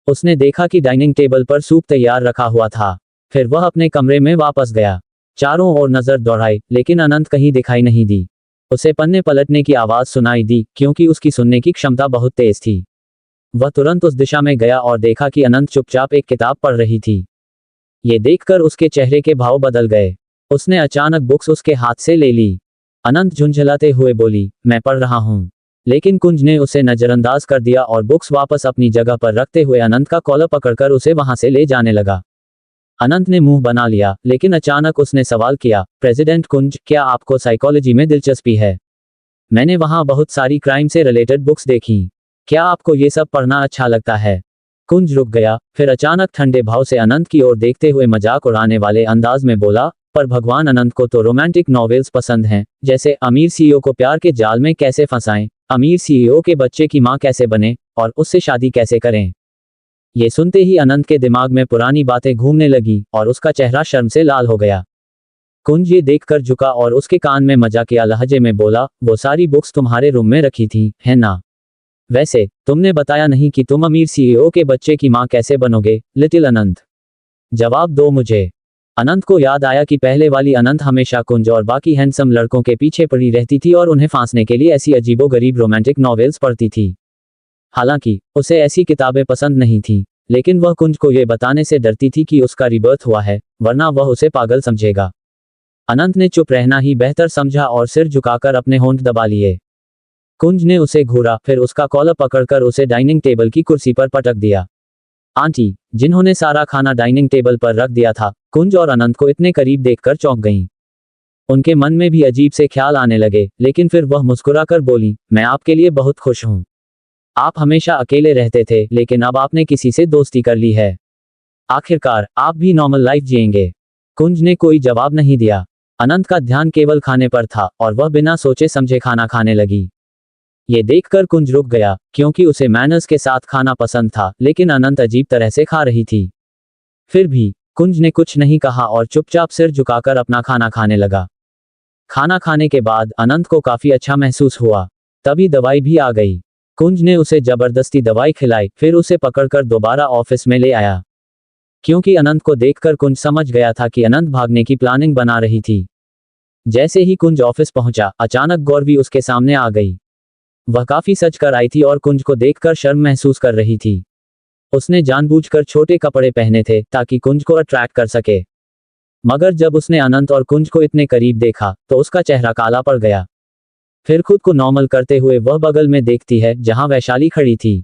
उसने देखा कि डाइनिंग टेबल पर सूप तैयार रखा हुआ था। फिर वह अपने कमरे में वापस गया। चारों ओर नजर दौड़ाई, लेकिन अनंत कहीं दिखाई नहीं दी। उसे पन्ने पलटने की आवाज सुनाई दी, क्योंकि उसकी सुनने की क्षमता बहुत तेज थी। वह तुरंत उस दिशा में गया और देखा कि अनंत चुपचाप एक किताब पढ़ रही थी। ये देखकर उसके चेहरे के भाव बदल गए। उसने अचानक बुक्स उसके हाथ से ले ली। अनंत झुंझलाते हुए बोली, मैं पढ़ रहा हूँ। लेकिन कुंज ने उसे नजरअंदाज कर दिया और बुक्स वापस अपनी जगह पर रखते हुए अनंत का कॉलर पकड़कर उसे वहां से ले जाने लगा। अनंत ने मुंह बना लिया, लेकिन अचानक उसने सवाल किया, प्रेसिडेंट कुंज, क्या आपको साइकोलॉजी में दिलचस्पी है? मैंने वहां बहुत सारी क्राइम से रिलेटेड बुक्स देखी। क्या आपको ये सब पढ़ना अच्छा लगता है? कुंज रुक गया, फिर अचानक ठंडे भाव से अनंत की ओर देखते हुए मजाक उड़ाने वाले अंदाज में बोला, पर भगवान, अनंत को तो रोमांटिक नॉवेल्स पसंद हैं, जैसे अमीर सीईओ को प्यार के जाल में कैसे फंसाएं, अमीर सीईओ के बच्चे की मां कैसे बने, और उससे शादी कैसे करें। ये सुनते ही अनंत के दिमाग में पुरानी बातें घूमने लगी और उसका चेहरा शर्म से लाल हो गया। कुंज ये देखकर झुका और उसके कान में मजाकिया लहजे में बोला, वो सारी बुक्स तुम्हारे रूम में रखी थी, है ना? वैसे तुमने बताया नहीं कि तुम अमीर सीईओ के बच्चे की मां कैसे बनोगे, लिटिल अनंत? जवाब दो मुझे। अनंत को याद आया कि पहले वाली अनंत हमेशा कुंज और बाकी हैंडसम लड़कों के पीछे पड़ी रहती थी और उन्हें फांसने के लिए ऐसी अजीबोगरीब रोमांटिक नॉवेल्स पढ़ती थी। हालांकि उसे ऐसी किताबें पसंद नहीं थी, लेकिन वह कुंज को यह बताने से डरती थी कि उसका रिबर्थ हुआ है, वरना वह उसे पागल समझेगा। अनंत ने चुप रहना ही बेहतर समझा और सिर झुकाकर अपने होंठ दबा लिए। कुंज ने उसे घूरा, फिर उसका कॉलर पकड़कर उसे डाइनिंग टेबल की कुर्सी पर पटक दिया। आंटी, जिन्होंने सारा खाना डाइनिंग टेबल पर रख दिया था, कुंज और अनंत को इतने करीब देखकर चौंक गईं। उनके मन में भी अजीब से ख्याल आने लगे, लेकिन फिर वह मुस्कुराकर बोली, मैं आपके लिए बहुत खुश हूं। आप हमेशा अकेले रहते थे, लेकिन अब आपने किसी से दोस्ती कर ली है। आखिरकार आप भी नॉर्मल लाइफ जिएंगे। कुंज ने कोई जवाब नहीं दिया। अनंत का ध्यान केवल खाने पर था और वह बिना सोचे समझे खाना खाने लगी। ये देखकर कुंज रुक गया, क्योंकि उसे मैनर्स के साथ खाना पसंद था, लेकिन अनंत अजीब तरह से खा रही थी। फिर भी कुंज ने कुछ नहीं कहा और चुपचाप सिर झुकाकर अपना खाना खाने लगा। खाना खाने के बाद अनंत को काफी अच्छा महसूस हुआ। तभी दवाई भी आ गई। कुंज ने उसे जबरदस्ती दवाई खिलाई, फिर उसे पकड़कर दोबारा ऑफिस में ले आया। क्योंकि अनंत को देखकर कुंज समझ गया था कि अनंत भागने की प्लानिंग बना रही थी। जैसे ही कुंज ऑफिस पहुंचा, अचानक गौरवी उसके सामने आ गई। वह काफी सज कर आई थी और कुंज को देखकर शर्म महसूस कर रही थी। उसने जानबूझकर छोटे कपड़े पहने थे ताकि कुंज को अट्रैक्ट कर सके। मगर जब उसने अनंत और कुंज को इतने करीब देखा, तो उसका चेहरा काला पड़ गया। फिर खुद को नॉर्मल करते हुए वह बगल में देखती है, जहां वैशाली खड़ी थी।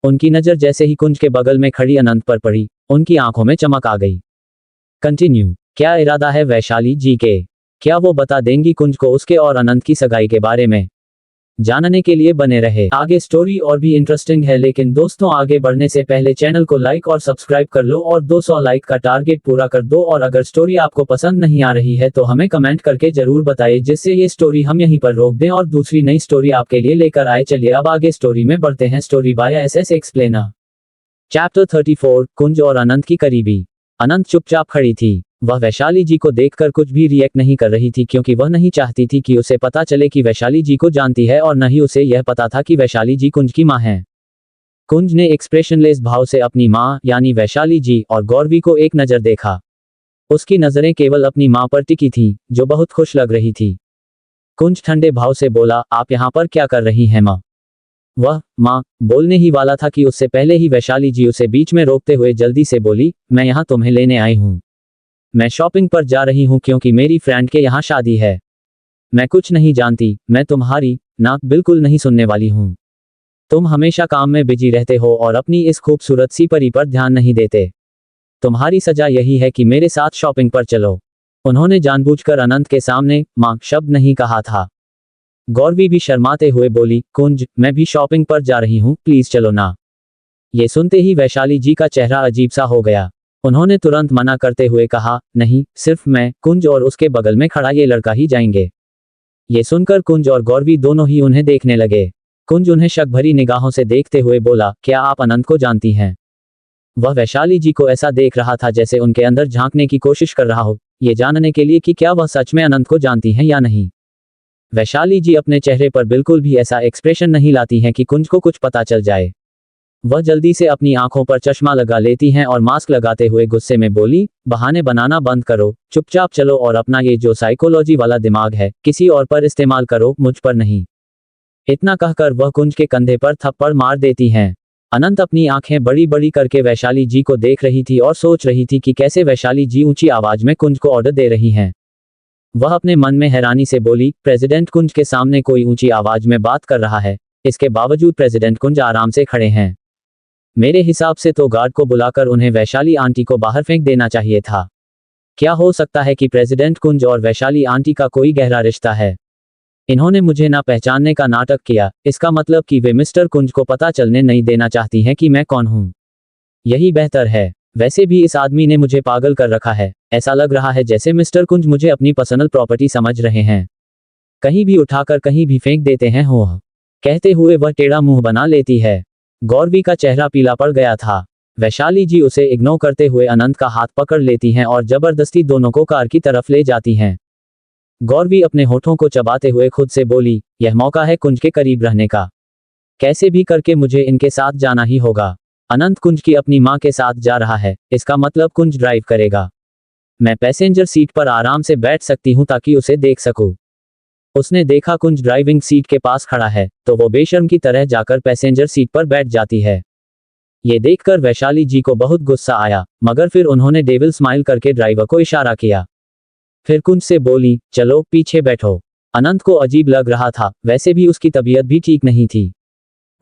उनकी नजर जैसे ही कुंज के बगल में खड़ी अनंत पर पड़ी, उनकी आंखों में चमक आ गई। कंटिन्यू। क्या इरादा है वैशाली जी के? क्या वो बता देंगी कुंज को उसके और अनंत की सगाई के बारे में? जानने के लिए बने रहे। आगे स्टोरी और भी इंटरेस्टिंग है, लेकिन दोस्तों आगे बढ़ने से पहले चैनल को लाइक और सब्सक्राइब कर लो और 200 लाइक का टारगेट पूरा कर दो। और अगर स्टोरी आपको पसंद नहीं आ रही है तो हमें कमेंट करके जरूर बताइए, जिससे ये स्टोरी हम यहीं पर रोक दें और दूसरी नई स्टोरी आपके लिए लेकर आए। चलिए अब आगे स्टोरी में बढ़ते हैं। Story by SS explainer. Chapter 34। कुंज और अनंत की करीबी। अनंत चुपचाप खड़ी थी। वह वैशाली जी को देखकर कुछ भी रिएक्ट नहीं कर रही थी, क्योंकि वह नहीं चाहती थी कि उसे पता चले कि वैशाली जी को जानती है, और न ही उसे यह पता था कि वैशाली जी कुंज की मां हैं। कुंज ने एक्सप्रेशनलेस भाव से अपनी मां यानी वैशाली जी और गौरवी को एक नजर देखा। उसकी नजरें केवल अपनी मां पर टिकी थीं, जो बहुत खुश लग रही थी। कुंज ठंडे भाव से बोला, आप यहाँ पर क्या कर रही हैं मां? वह मां बोलने ही वाला था कि उससे पहले ही वैशाली जी उसे बीच में रोकते हुए जल्दी से बोली, मैं यहाँ तुम्हें लेने आई हूँ। मैं शॉपिंग पर जा रही हूँ क्योंकि मेरी फ्रेंड के यहाँ शादी है। मैं कुछ नहीं जानती, मैं तुम्हारी ना बिल्कुल नहीं सुनने वाली हूँ। तुम हमेशा काम में बिजी रहते हो और अपनी इस खूबसूरत सी परी पर ध्यान नहीं देते। तुम्हारी सजा यही है कि मेरे साथ शॉपिंग पर चलो। उन्होंने जानबूझकर अनंत के सामने मां शब्द नहीं कहा था। गौरवी भी शर्माते हुए बोली, कुंज, मैं भी शॉपिंग पर जा रही हूँ, प्लीज चलो ना। ये सुनते ही वैशाली जी का चेहरा अजीब सा हो गया। उन्होंने तुरंत मना करते हुए कहा, नहीं, सिर्फ मैं, कुंज और उसके बगल में खड़ा ये लड़का ही जाएंगे। ये सुनकर कुंज और गौरवी दोनों ही उन्हें देखने लगे। कुंज उन्हें शक भरी निगाहों से देखते हुए बोला, क्या आप अनंत को जानती हैं? वह वैशाली जी को ऐसा देख रहा था जैसे उनके अंदर झांकने की कोशिश कर रहा हो, ये जानने के लिए कि क्या वह सच में अनंत को जानती हैं या नहीं। वैशाली जी अपने चेहरे पर बिल्कुल भी ऐसा एक्सप्रेशन नहीं लाती हैं कि कुंज को कुछ पता चल जाए। वह जल्दी से अपनी आंखों पर चश्मा लगा लेती हैं और मास्क लगाते हुए गुस्से में बोली, बहाने बनाना बंद करो, चुपचाप चलो और अपना ये जो साइकोलॉजी वाला दिमाग है किसी और पर इस्तेमाल करो, मुझ पर नहीं। इतना कहकर वह कुंज के कंधे पर थप्पड़ मार देती हैं। अनंत अपनी आंखें बड़ी बड़ी करके वैशाली जी को देख रही थी और सोच रही थी कि कैसे वैशाली जी ऊंची आवाज में कुंज को ऑर्डर दे रही हैं। वह अपने मन में हैरानी से बोली, प्रेसिडेंट कुंज के सामने कोई ऊंची आवाज में बात कर रहा है, इसके बावजूद प्रेसिडेंट कुंज आराम से खड़े हैं। मेरे हिसाब से तो गार्ड को बुलाकर उन्हें वैशाली आंटी को बाहर फेंक देना चाहिए था। क्या हो सकता है कि प्रेसिडेंट कुंज और वैशाली आंटी का कोई गहरा रिश्ता है? इन्होंने मुझे ना पहचानने का नाटक किया, इसका मतलब कि वे मिस्टर कुंज को पता चलने नहीं देना चाहती हैं कि मैं कौन हूं। यही बेहतर है। वैसे भी इस आदमी ने मुझे पागल कर रखा है। ऐसा लग रहा है जैसे मिस्टर कुंज मुझे अपनी पर्सनल प्रॉपर्टी समझ रहे हैं। कहीं भी उठाकर कहीं भी फेंक देते हैं हो। कहते हुए वह टेढ़ा मुंह बना लेती है। गौरवी का चेहरा पीला पड़ गया था। वैशाली जी उसे इग्नोर करते हुए अनंत का हाथ पकड़ लेती हैं और जबरदस्ती दोनों को कार की तरफ ले जाती हैं। गौरवी अपने होठों को चबाते हुए खुद से बोली, यह मौका है कुंज के करीब रहने का। कैसे भी करके मुझे इनके साथ जाना ही होगा। अनंत कुंज की अपनी मां के साथ जा रहा है, इसका मतलब कुंज ड्राइव करेगा। मैं पैसेंजर सीट पर आराम से बैठ सकती हूं ताकि उसे देख सकूं। उसने देखा कुंज ड्राइविंग सीट के पास खड़ा है, तो वो बेशर्म की तरह जाकर पैसेंजर सीट पर बैठ जाती है। ये देखकर वैशाली जी को बहुत गुस्सा आया, मगर फिर उन्होंने डेविल स्माइल करके ड्राइवर को इशारा किया। फिर कुंज से बोली, चलो पीछे बैठो। अनंत को अजीब लग रहा था, वैसे भी उसकी तबीयत भी ठीक नहीं थी।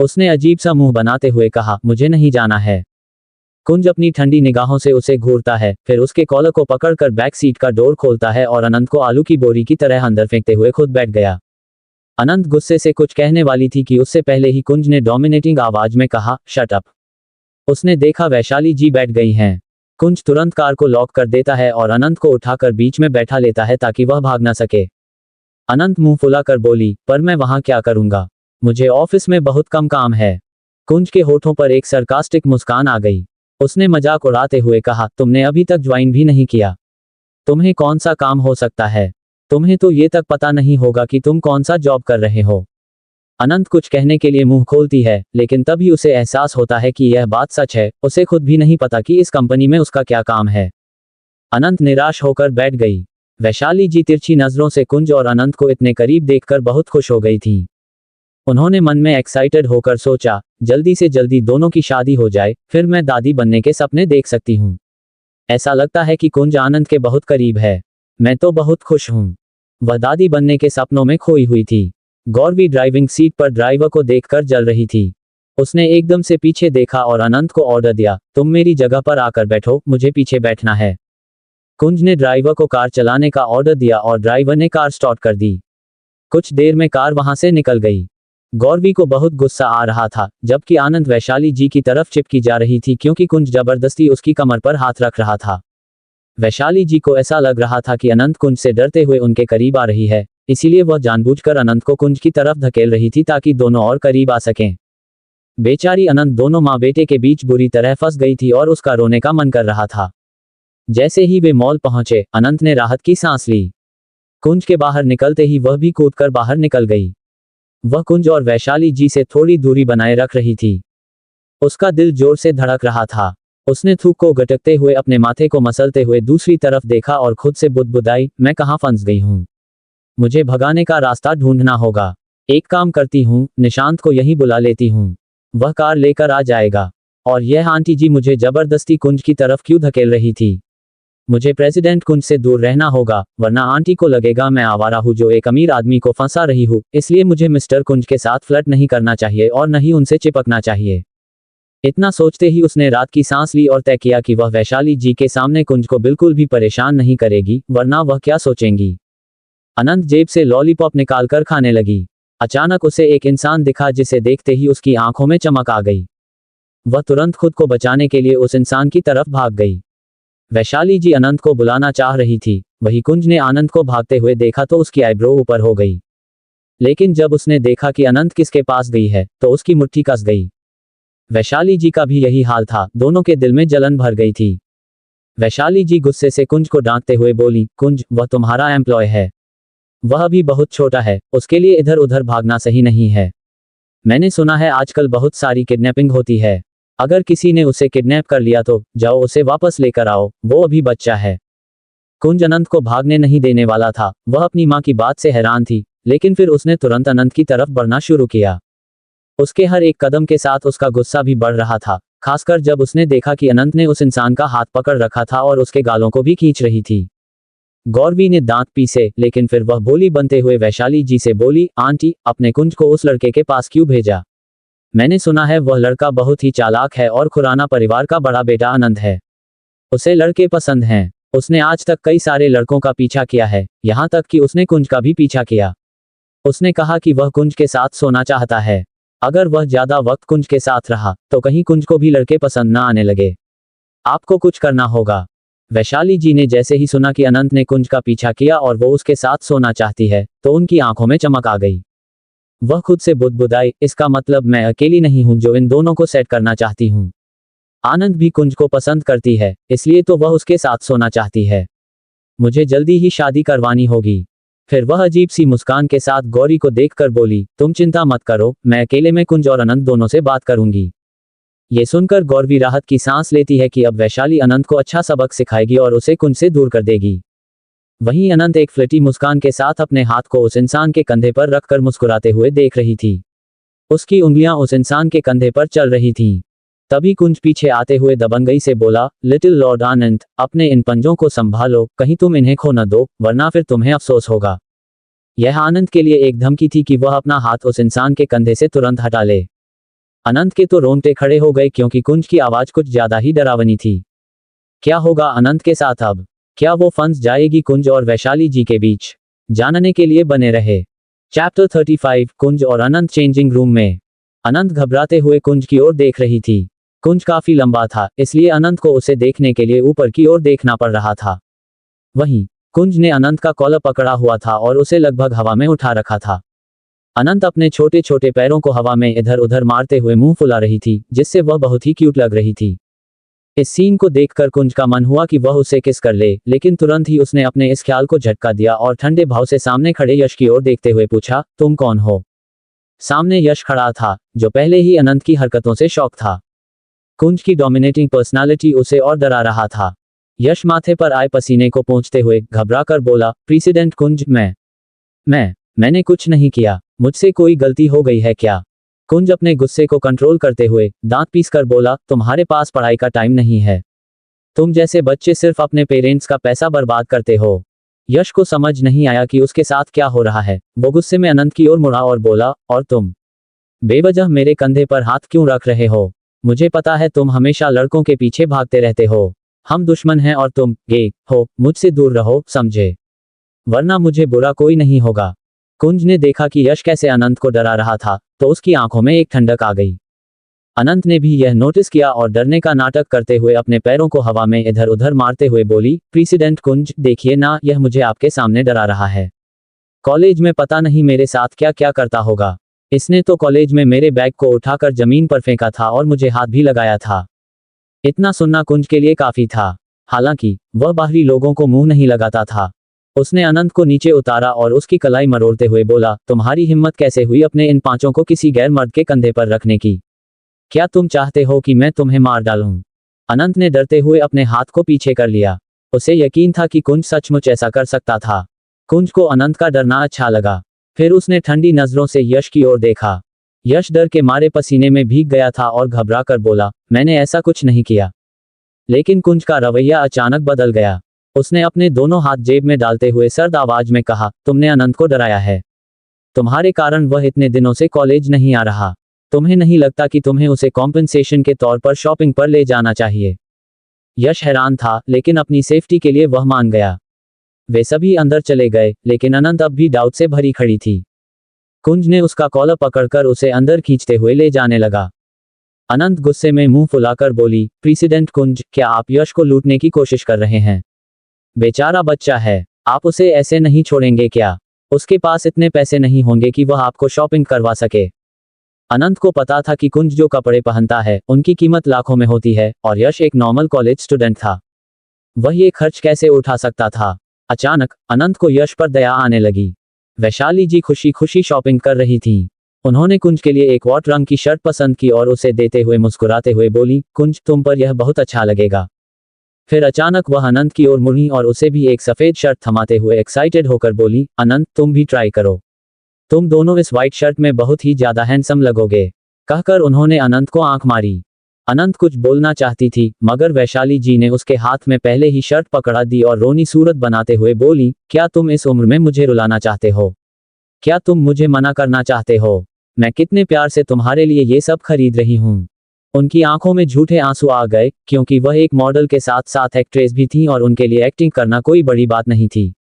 उसने अजीब सा मुंह बनाते हुए कहा, मुझे नहीं जाना है। कुंज अपनी ठंडी निगाहों से उसे घूरता है, फिर उसके कॉलर को पकड़कर बैक सीट का डोर खोलता है और अनंत को आलू की बोरी की तरह अंदर फेंकते हुए खुद बैठ गया। अनंत गुस्से से कुछ कहने वाली थी कि उससे पहले ही कुंज ने डोमिनेटिंग आवाज में कहा, शट अप। उसने देखा वैशाली जी बैठ गई हैं। कुंज तुरंत कार को लॉक कर देता है और अनंत को उठाकर बीच में बैठा लेता है ताकि वह भाग न सके। अनंत मुंह फुलाकर बोली, पर मैं वहां क्या करूंगा, मुझे ऑफिस में बहुत कम काम है। कुंज के होठों पर एक सरकास्टिक मुस्कान आ गई। उसने मजाक उड़ाते हुए कहा, तुमने अभी तक ज्वाइन भी नहीं किया, तुम्हें कौन सा काम हो सकता है, तुम्हें तो ये तक पता नहीं होगा कि तुम कौन सा जॉब कर रहे हो। अनंत कुछ कहने के लिए मुंह खोलती है, लेकिन तभी उसे एहसास होता है कि यह बात सच है। उसे खुद भी नहीं पता कि इस कंपनी में उसका क्या काम है। अनंत निराश होकर बैठ गई। वैशाली जी तिरछी नजरों से कुंज और अनंत को इतने करीब देखकर बहुत खुश हो गई थी। उन्होंने मन में एक्साइटेड होकर सोचा, जल्दी से जल्दी दोनों की शादी हो जाए, फिर मैं दादी बनने के सपने देख सकती हूँ। ऐसा लगता है कि कुंज आनंद के बहुत करीब है। मैं तो बहुत खुश हूँ। वह दादी बनने के सपनों में खोई हुई थी। गौरवी ड्राइविंग सीट पर ड्राइवर को देखकर जल रही थी। उसने एकदम से पीछे देखा और अनंत को ऑर्डर दिया, तुम मेरी जगह पर आकर बैठो, मुझे पीछे बैठना है। कुंज ने ड्राइवर को कार चलाने का ऑर्डर दिया और ड्राइवर ने कार स्टार्ट कर दी। कुछ देर में कार वहां से निकल गई। गौरवी को बहुत गुस्सा आ रहा था, जबकि आनंद वैशाली जी की तरफ चिपकी जा रही थी क्योंकि कुंज जबरदस्ती उसकी कमर पर हाथ रख रहा था। वैशाली जी को ऐसा लग रहा था कि अनंत कुंज से डरते हुए उनके करीब आ रही है, इसीलिए वह जानबूझकर अनंत को कुंज की तरफ धकेल रही थी ताकि दोनों और करीब आ सकें। बेचारी अनंत दोनों माँ बेटे के बीच बुरी तरह फंस गई थी और उसका रोने का मन कर रहा था। जैसे ही वे मॉल पहुंचे, अनंत ने राहत की सांस ली। कुंज के बाहर निकलते ही वह भी कूदकर बाहर निकल गई। वह कुंज और वैशाली जी से थोड़ी दूरी बनाए रख रही थी। उसका दिल जोर से धड़क रहा था। उसने थूक को गटकते हुए अपने माथे को मसलते हुए दूसरी तरफ देखा और खुद से बुदबुदाई, मैं कहाँ फंस गई हूँ, मुझे भगाने का रास्ता ढूंढना होगा। एक काम करती हूँ, निशांत को यहीं बुला लेती हूँ, वह कार लेकर आ जाएगा। और यह आंटी जी मुझे जबरदस्ती कुंज की तरफ क्यों धकेल रही थी। मुझे प्रेसिडेंट कुंज से दूर रहना होगा, वरना आंटी को लगेगा मैं आवारा हूँ जो एक अमीर आदमी को फंसा रही हूँ। इसलिए मुझे मिस्टर कुंज के साथ फ्लर्ट नहीं करना चाहिए और न ही उनसे चिपकना चाहिए। इतना सोचते ही उसने रात की सांस ली और तय किया कि वह वैशाली जी के सामने कुंज को बिल्कुल भी परेशान नहीं करेगी, वरना वह क्या सोचेंगी। अनंत जेब से लॉलीपॉप निकालकर खाने लगी। अचानक उसे एक इंसान दिखा जिसे देखते ही उसकी आंखों में चमक आ गई। वह तुरंत खुद को बचाने के लिए उस इंसान की तरफ भाग गई। वैशाली जी अनंत को बुलाना चाह रही थी, वही कुंज ने आनंद को भागते हुए देखा तो उसकी आईब्रो ऊपर हो गई। लेकिन जब उसने देखा कि अनंत किसके पास गई है, तो उसकी मुट्ठी कस गई। वैशाली जी का भी यही हाल था, दोनों के दिल में जलन भर गई थी। वैशाली जी गुस्से से कुंज को डांटते हुए बोली, कुंज, वह तुम्हारा एम्प्लॉय है, वह अभी बहुत छोटा है, उसके लिए इधर उधर भागना सही नहीं है। मैंने सुना है आजकल बहुत सारी किडनैपिंग होती है। अगर किसी ने उसे किडनैप कर लिया तो जाओ उसे वापस लेकर आओ, वो अभी बच्चा है। कुंज अनंत को भागने नहीं देने वाला था। वह अपनी माँ की बात से हैरान थी, लेकिन फिर उसने तुरंत अनंत की तरफ बढ़ना शुरू किया। उसके हर एक कदम के साथ उसका गुस्सा भी बढ़ रहा था, खासकर जब उसने देखा कि अनंत ने उस इंसान का हाथ पकड़ रखा था और उसके गालों को भी खींच रही थी। गौरवी ने दांत पीसे, लेकिन फिर वह भोली बनते हुए वैशाली जी से बोली, आंटी, अपने कुंज को उस लड़के के पास क्यों भेजा? मैंने सुना है वह लड़का बहुत ही चालाक है और खुराना परिवार का बड़ा बेटा आनंद है। उसे लड़के पसंद हैं। उसने आज तक कई सारे लड़कों का पीछा किया है, यहाँ तक कि उसने कुंज का भी पीछा किया। उसने कहा कि वह कुंज के साथ सोना चाहता है। अगर वह ज्यादा वक्त कुंज के साथ रहा तो कहीं कुंज को भी लड़के पसंद न आने लगे। आपको कुछ करना होगा। वैशाली जी ने जैसे ही सुना कि अनंत ने कुंज का पीछा किया और वो उसके साथ सोना चाहती है, तो उनकी आंखों में चमक आ गई। वह खुद से बुदबुदाई, इसका मतलब मैं अकेली नहीं हूं जो इन दोनों को सेट करना चाहती हूं। आनंद भी कुंज को पसंद करती है, इसलिए तो वह उसके साथ सोना चाहती है। मुझे जल्दी ही शादी करवानी होगी। फिर वह अजीब सी मुस्कान के साथ गौरी को देखकर बोली, तुम चिंता मत करो, मैं अकेले में कुंज और अनंत दोनों से बात करूंगी। ये सुनकर गौरवी राहत की सांस लेती है कि अब वैशाली अनंत को अच्छा सबक सिखाएगी और उसे कुंज से दूर कर देगी। वहीं अनंत एक फ्लटी मुस्कान के साथ अपने हाथ को उस इंसान के कंधे पर रखकर मुस्कुराते हुए देख रही थी। उसकी उंगलियां उस इंसान के कंधे पर चल रही थीं। तभी कुंज पीछे आते हुए दबंगई से बोला, लिटिल लॉर्ड आनंद, अपने इन पंजों को संभालो, कहीं तुम इन्हें खो न दो, वरना फिर तुम्हें अफसोस होगा। यह आनंद के लिए एक धमकी थी कि वह अपना हाथ उस इंसान के कंधे से तुरंत हटा ले। अनंत के तो रोंगटे खड़े हो गए, क्योंकि कुंज की आवाज कुछ ज्यादा ही डरावनी थी। क्या होगा अनंत के साथ अब? क्या वो फंस जाएगी कुंज और वैशाली जी के बीच? जानने के लिए बने रहे। चैप्टर 35, कुंज और अनंत चेंजिंग रूम में। अनंत घबराते हुए कुंज की ओर देख रही थी। कुंज काफी लंबा था, इसलिए अनंत को उसे देखने के लिए ऊपर की ओर देखना पड़ रहा था। वहीं कुंज ने अनंत का कॉलर पकड़ा हुआ था और उसे लगभग हवा में उठा रखा था। अनंत अपने छोटे छोटे पैरों को हवा में इधर उधर मारते हुए मुंह फुला रही थी, जिससे वह बहुत ही क्यूट लग रही थी। इस सीन को देखकर कुंज का मन हुआ कि वह उसे किस कर ले, लेकिन तुरंत ही उसने अपने इस ख्याल को झटका दिया और ठंडे भाव से सामने खड़े यश की ओर देखते हुए पूछा, तुम कौन हो? सामने यश खड़ा था, जो पहले ही अनंत की हरकतों से शॉक था। कुंज की डोमिनेटिंग पर्सनालिटी उसे और डरा रहा था। यश माथे पर आए पसीने को पोंछते हुए घबराकर बोला, प्रेसिडेंट कुंज, मैंने कुछ नहीं किया। मुझसे कोई गलती हो गई है क्या? कुंज अपने गुस्से को कंट्रोल करते हुए दांत पीसकर बोला, तुम्हारे पास पढ़ाई का टाइम नहीं है। तुम जैसे बच्चे सिर्फ अपने पेरेंट्स का पैसा बर्बाद करते हो। यश को समझ नहीं आया कि उसके साथ क्या हो रहा है। वो गुस्से में अनंत की ओर मुड़ा और बोला, और तुम बेवजह मेरे कंधे पर हाथ क्यों रख रहे हो? मुझे पता है तुम हमेशा लड़कों के पीछे भागते रहते हो। हम दुश्मन हैं और तुम गे हो, मुझसे दूर रहो, समझे? वरना मुझे बुरा कोई नहीं होगा। कुंज ने देखा कि यश कैसे अनंत को डरा रहा था, तो उसकी आंखों में एक ठंडक आ गई। अनंत ने भी यह नोटिस किया और डरने का नाटक करते हुए अपने पैरों को हवा में इधर उधर मारते हुए बोली, प्रेसिडेंट कुंज, देखिए ना, यह मुझे आपके सामने डरा रहा है। कॉलेज में पता नहीं मेरे साथ क्या क्या करता होगा। इसने तो कॉलेज में मेरे बैग को उठाकर जमीन पर फेंका था और मुझे हाथ भी लगाया था। इतना सुनना कुंज के लिए काफी था। हालांकि वह बाहरी लोगों को मुंह नहीं लगाता था। उसने अनंत को नीचे उतारा और उसकी कलाई मरोड़ते हुए बोला, तुम्हारी हिम्मत कैसे हुई अपने इन पांचों को किसी गैर मर्द के कंधे पर रखने की? क्या तुम चाहते हो कि मैं तुम्हें मार डालूं? अनंत ने डरते हुए अपने हाथ को पीछे कर लिया। उसे यकीन था कि कुंज सचमुच ऐसा कर सकता था। कुंज को अनंत का डरना अच्छा लगा। फिर उसने ठंडी नजरों से यश की ओर देखा। यश डर के मारे पसीने में भीग गया था और घबरा कर बोला, मैंने ऐसा कुछ नहीं किया। लेकिन कुंज का रवैया अचानक बदल गया। उसने अपने दोनों हाथ जेब में डालते हुए सर्द आवाज में कहा, तुमने अनंत को डराया है। तुम्हारे कारण वह इतने दिनों से कॉलेज नहीं आ रहा। तुम्हें नहीं लगता कि तुम्हें उसे कॉम्पेंसेशन के तौर पर शॉपिंग पर ले जाना चाहिए? यश हैरान था, लेकिन अपनी सेफ्टी के लिए वह मान गया। वे सभी अंदर चले गए, लेकिन अनंत अब भी डाउट से भरी खड़ी थी। कुंज ने उसका कॉलर पकड़कर उसे अंदर खींचते हुए ले जाने लगा। अनंत गुस्से में मुंह फुलाकर बोली, प्रेसिडेंट कुंज, क्या आप यश को लूटने की कोशिश कर रहे हैं? बेचारा बच्चा है, आप उसे ऐसे नहीं छोड़ेंगे क्या? उसके पास इतने पैसे नहीं होंगे कि वह आपको शॉपिंग करवा सके। अनंत को पता था कि कुंज जो कपड़े पहनता है उनकी कीमत लाखों में होती है, और यश एक नॉर्मल कॉलेज स्टूडेंट था। वह ये खर्च कैसे उठा सकता था? अचानक अनंत को यश पर दया आने लगी। वैशाली जी खुशी खुशी शॉपिंग कर रही थीं। उन्होंने कुंज के लिए एक वॉट रंग की शर्ट पसंद की और उसे देते हुए मुस्कुराते हुए बोली, कुंज तुम पर यह बहुत अच्छा लगेगा। फिर अचानक वह अनंत की ओर मुड़ी और उसे भी एक सफेद शर्ट थमाते हुए एक्साइटेड होकर बोली, अनंत तुम भी ट्राई करो। तुम दोनों इस व्हाइट शर्ट में बहुत ही ज्यादा हैंडसम लगोगे। कहकर उन्होंने अनंत को आंख मारी। अनंत कुछ बोलना चाहती थी, मगर वैशाली जी ने उसके हाथ में पहले ही शर्ट पकड़ा दी और रोनी सूरत बनाते हुए बोली, क्या तुम इस उम्र में मुझे रुलाना चाहते हो? क्या तुम मुझे मना करना चाहते हो? मैं कितने प्यार से तुम्हारे लिए ये सब खरीद रही हूँ। उनकी आंखों में झूठे आंसू आ गए, क्योंकि वह एक मॉडल के साथ साथ एक्ट्रेस भी थीं और उनके लिए एक्टिंग करना कोई बड़ी बात नहीं थी।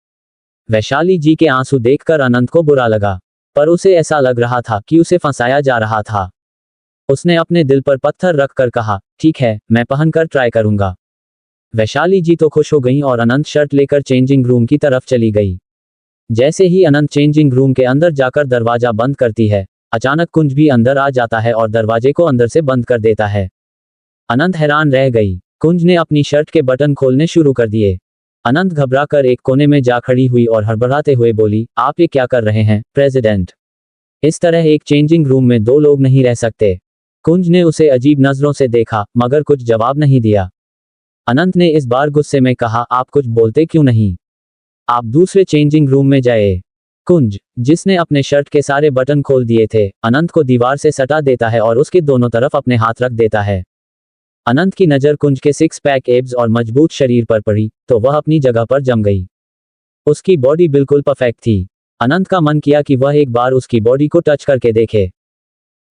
वैशाली जी के आंसू देखकर अनंत को बुरा लगा, पर उसे ऐसा लग रहा था कि उसे फंसाया जा रहा था। उसने अपने दिल पर पत्थर रखकर कहा, ठीक है, मैं पहनकर ट्राई करूंगा। वैशाली जी तो खुश हो गईं और अनंत शर्ट लेकर चेंजिंग रूम की तरफ चली गई। जैसे ही अनंत चेंजिंग रूम के अंदर जाकर दरवाजा बंद करती है, अचानक कुंज भी अंदर आ जाता है और दरवाजे को अंदर से बंद कर देता है। अनंत हैरान रह गई। कुंज ने अपनी शर्ट के बटन खोलने शुरू कर दिए। अनंत घबराकर एक कोने में जा खड़ी हुई और हड़बड़ाते हुए बोली, आप ये क्या कर रहे हैं प्रेसिडेंट? इस तरह एक चेंजिंग रूम में दो लोग नहीं रह सकते। कुंज ने उसे अजीब नजरों से देखा, मगर कुछ जवाब नहीं दिया। अनंत ने इस बार गुस्से में कहा, आप कुछ बोलते क्यों नहीं? आप दूसरे चेंजिंग रूम में जाए। कुंज, जिसने अपने शर्ट के सारे बटन खोल दिए थे, अनंत को दीवार से सटा देता है और उसके दोनों तरफ अपने हाथ रख देता है। अनंत की नजर कुंज के सिक्स पैक एब्स और मजबूत शरीर पर पड़ी, तो वह अपनी जगह पर जम गई। उसकी बॉडी बिल्कुल परफेक्ट थी। अनंत का मन किया कि वह एक बार उसकी बॉडी को टच करके देखे।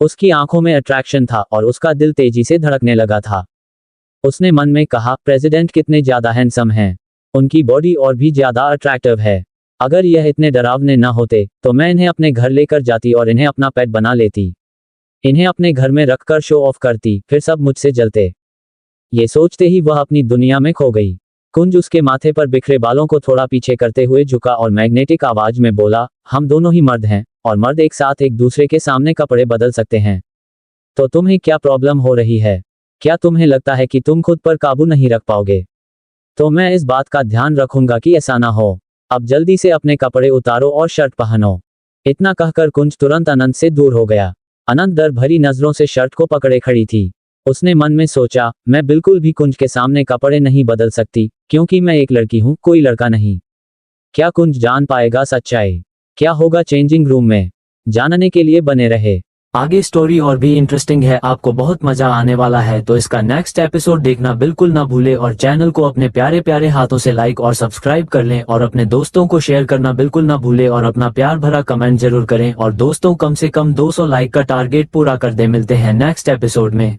उसकी आंखों में अट्रैक्शन था और उसका दिल तेजी से धड़कने लगा था। उसने मन में कहा, प्रेसिडेंट कितने ज्यादा हैंडसम हैं। उनकी बॉडी और भी ज्यादा अट्रैक्टिव है। अगर यह इतने डरावने न होते तो मैं इन्हें अपने घर लेकर जाती और इन्हें अपना पेट बना लेती। इन्हें अपने घर में रखकर शो ऑफ करती, फिर सब मुझसे जलते। ये सोचते ही वह अपनी दुनिया में खो गई। कुंज उसके माथे पर बिखरे बालों को थोड़ा पीछे करते हुए झुका और मैग्नेटिक आवाज में बोला, हम दोनों ही मर्द हैं और मर्द एक साथ एक दूसरे के सामने कपड़े बदल सकते हैं। तो तुम्हें क्या प्रॉब्लम हो रही है? क्या तुम्हें लगता है कि तुम खुद पर काबू नहीं रख पाओगे? तो मैं इस बात का ध्यान रखूंगा कि ऐसा ना हो। अब जल्दी से अपने कपड़े उतारो और शर्ट पहनो। इतना कहकर कुंज तुरंत अनंत से दूर हो गया। अनंत डर भरी नजरों से शर्ट को पकड़े खड़ी थी। उसने मन में सोचा, मैं बिल्कुल भी कुंज के सामने कपड़े नहीं बदल सकती, क्योंकि मैं एक लड़की हूं, कोई लड़का नहीं। क्या कुंज जान पाएगा सच्चाई? क्या होगा चेंजिंग रूम में? जानने के लिए बने रहे। आगे स्टोरी और भी इंटरेस्टिंग है, आपको बहुत मजा आने वाला है, तो इसका नेक्स्ट एपिसोड देखना बिल्कुल ना भूले और चैनल को अपने प्यारे प्यारे हाथों से लाइक और सब्सक्राइब कर लें और अपने दोस्तों को शेयर करना बिल्कुल ना भूले और अपना प्यार भरा कमेंट जरूर करें और दोस्तों कम से कम 200 लाइक का टारगेट पूरा कर दे। मिलते हैं नेक्स्ट एपिसोड में।